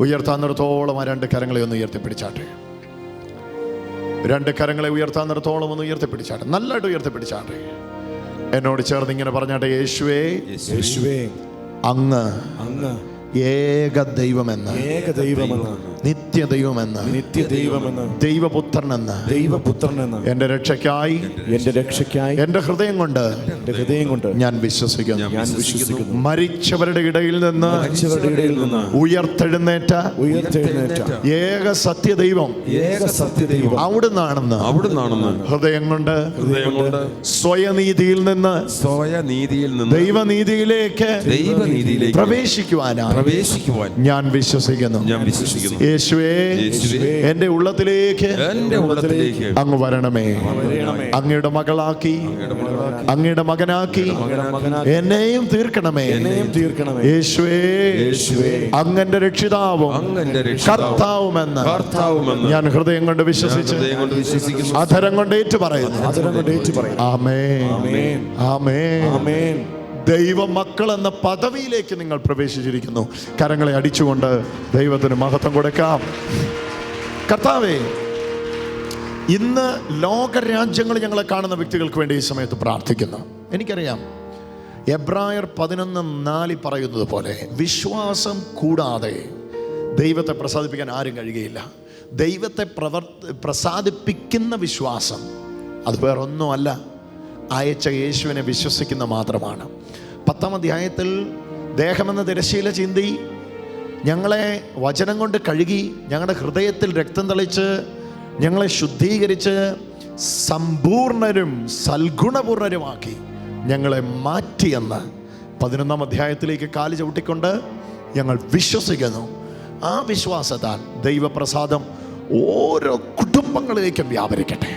ഉയർത്താന്നിടത്തോളം ആ രണ്ട് കരങ്ങളെ ഒന്ന് ഉയർത്തിപ്പിടിച്ചാട്ടെ. രണ്ട് കരങ്ങളെ ഉയർത്താന്നിടത്തോളം ഒന്ന് ഉയർത്തിപ്പിടിച്ചാട്ടെ. നല്ലതായിട്ട് ഉയർത്തിപ്പിടിച്ചാട്ടെ. എന്നോട് ചേർന്ന് ഇങ്ങനെ പറഞ്ഞാട്ടെ, യേശുവേ, അങ്ങ് ഏക ദൈവമെന്ന്, നിത്യദൈവമെന്ന്, ദൈവപുത്രനെന്ന്, എന്റെ രക്ഷയ്ക്കായി എന്റെ ഹൃദയം കൊണ്ട് ഞാൻ വിശ്വസിക്കുന്നു. മരിച്ചവരുടെ ഇടയിൽ നിന്ന് ഉയർത്തെഴുന്നേറ്റ ഏക സത്യദൈവം അവിടുന്നാണെന്ന് ഹൃദയം കൊണ്ട് സ്വയനീതിയിൽ നിന്ന് ദൈവനീതിയിലേക്ക് പ്രവേശിക്കുവാൻ ഞാൻ വിശ്വസിക്കുന്നു. യേശുവേ എൻ്റെ ഉള്ളത്തിലേക്ക് അങ്ങ് വരണമേ. അങ്ങയുടെ മകളാക്കി, അങ്ങയുടെ മകനാക്കി എന്നെയും തീർക്കണമേ. യേശുവേ, അങ്ങന്റെ രക്ഷിതാവും കർത്താവുമെന്ന് ഞാൻ ഹൃദയം കൊണ്ട് വിശ്വസിച്ച് അധരം കൊണ്ട് ഏറ്റുപറയുന്നു. ആമേൻ, ആമേൻ. ദൈവമക്കൾ എന്ന പദവിയിലേക്ക് നിങ്ങൾ പ്രവേശിച്ചിരിക്കുന്നു. കരങ്ങളെ അടിച്ചുകൊണ്ട് ദൈവത്തിന് മഹത്വം കൊടുക്കാം. കർത്താവേ, ഇന്ന് ലോകരാജ്യങ്ങൾ ഞങ്ങളെ കാണുന്ന വ്യക്തികൾക്ക് വേണ്ടി ഈ സമയത്ത് പ്രാർത്ഥിക്കുന്നു. എനിക്കറിയാം, എബ്രായർ 11:4 പറയുന്നത് പോലെ വിശ്വാസം കൂടാതെ ദൈവത്തെ പ്രസാദിപ്പിക്കാൻ ആരും കഴിയുകയില്ല. ദൈവത്തെ പ്രസാദിപ്പിക്കുന്ന വിശ്വാസം അത് വേറൊന്നുമല്ല, അയച്ച യേശുവിനെ വിശ്വസിക്കുന്ന മാത്രമാണ്. 10-ാം അധ്യായത്തിൽ ദേഹമെന്ന തിരശ്ശീല ചിന്തി ഞങ്ങളെ വചനം കൊണ്ട് കഴുകി, ഞങ്ങളുടെ ഹൃദയത്തിൽ രക്തം തളിച്ച് ഞങ്ങളെ ശുദ്ധീകരിച്ച് സമ്പൂർണരും സൽഗുണപൂർണരുമാക്കി ഞങ്ങളെ മാറ്റിയെന്ന് 11-ാം അധ്യായത്തിലേക്ക് കാല് ചവിട്ടിക്കൊണ്ട് ഞങ്ങൾ വിശ്വസിക്കുന്നു. ആ വിശ്വാസത്താൽ ദൈവപ്രസാദം ഓരോ കുടുംബങ്ങളിലേക്കും വ്യാപരിക്കട്ടെ.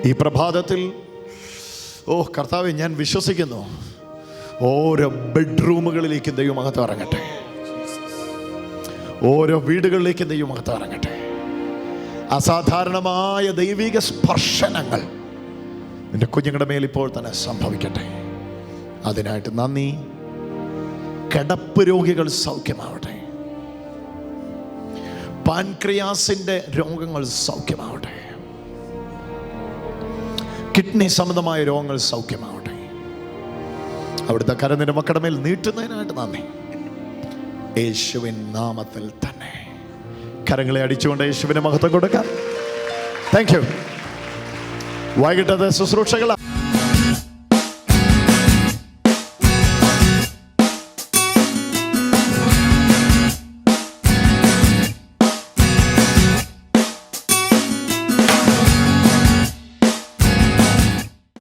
ഈ പ്രഭാതത്തിൽ കർത്താവെ, ഞാൻ വിശ്വസിക്കുന്നു, ഓരോ ബെഡ്റൂമുകളിലേക്കും ദൈവമഹത്വം ഇറങ്ങട്ടെ. ഓരോ വീടുകളിലേക്കും ദൈവമഹത്വം ഇറങ്ങട്ടെ. അസാധാരണമായ ദൈവിക സ്പർശനങ്ങൾ എൻ്റെ കുഞ്ഞുങ്ങളുടെ മേൽ ഇപ്പോൾ തന്നെ സംഭവിക്കട്ടെ. അതിനായിട്ട് നന്ദി. കിടപ്പ് രോഗികൾ സൗഖ്യമാവട്ടെ. പാൻക്രിയാസിൻ്റെ രോഗങ്ങൾ സൗഖ്യമാവട്ടെ. കിഡ്നി സംബന്ധമായ രോഗങ്ങൾ സൗഖ്യമാവട്ടെ. അവിടുത്തെ കരം നിന്റെ മക്കളുടെ മേൽ നീട്ടുന്നതിനായിട്ട് നന്ദി. യേശുവിൻ നാമത്തിൽ തന്നെ കരങ്ങളെ അടിച്ചുകൊണ്ട് യേശുവിന് മഹത്വം കൊടുക്കാം. Thank you. വൈകിട്ടത്തെ ശുശ്രൂഷകൾ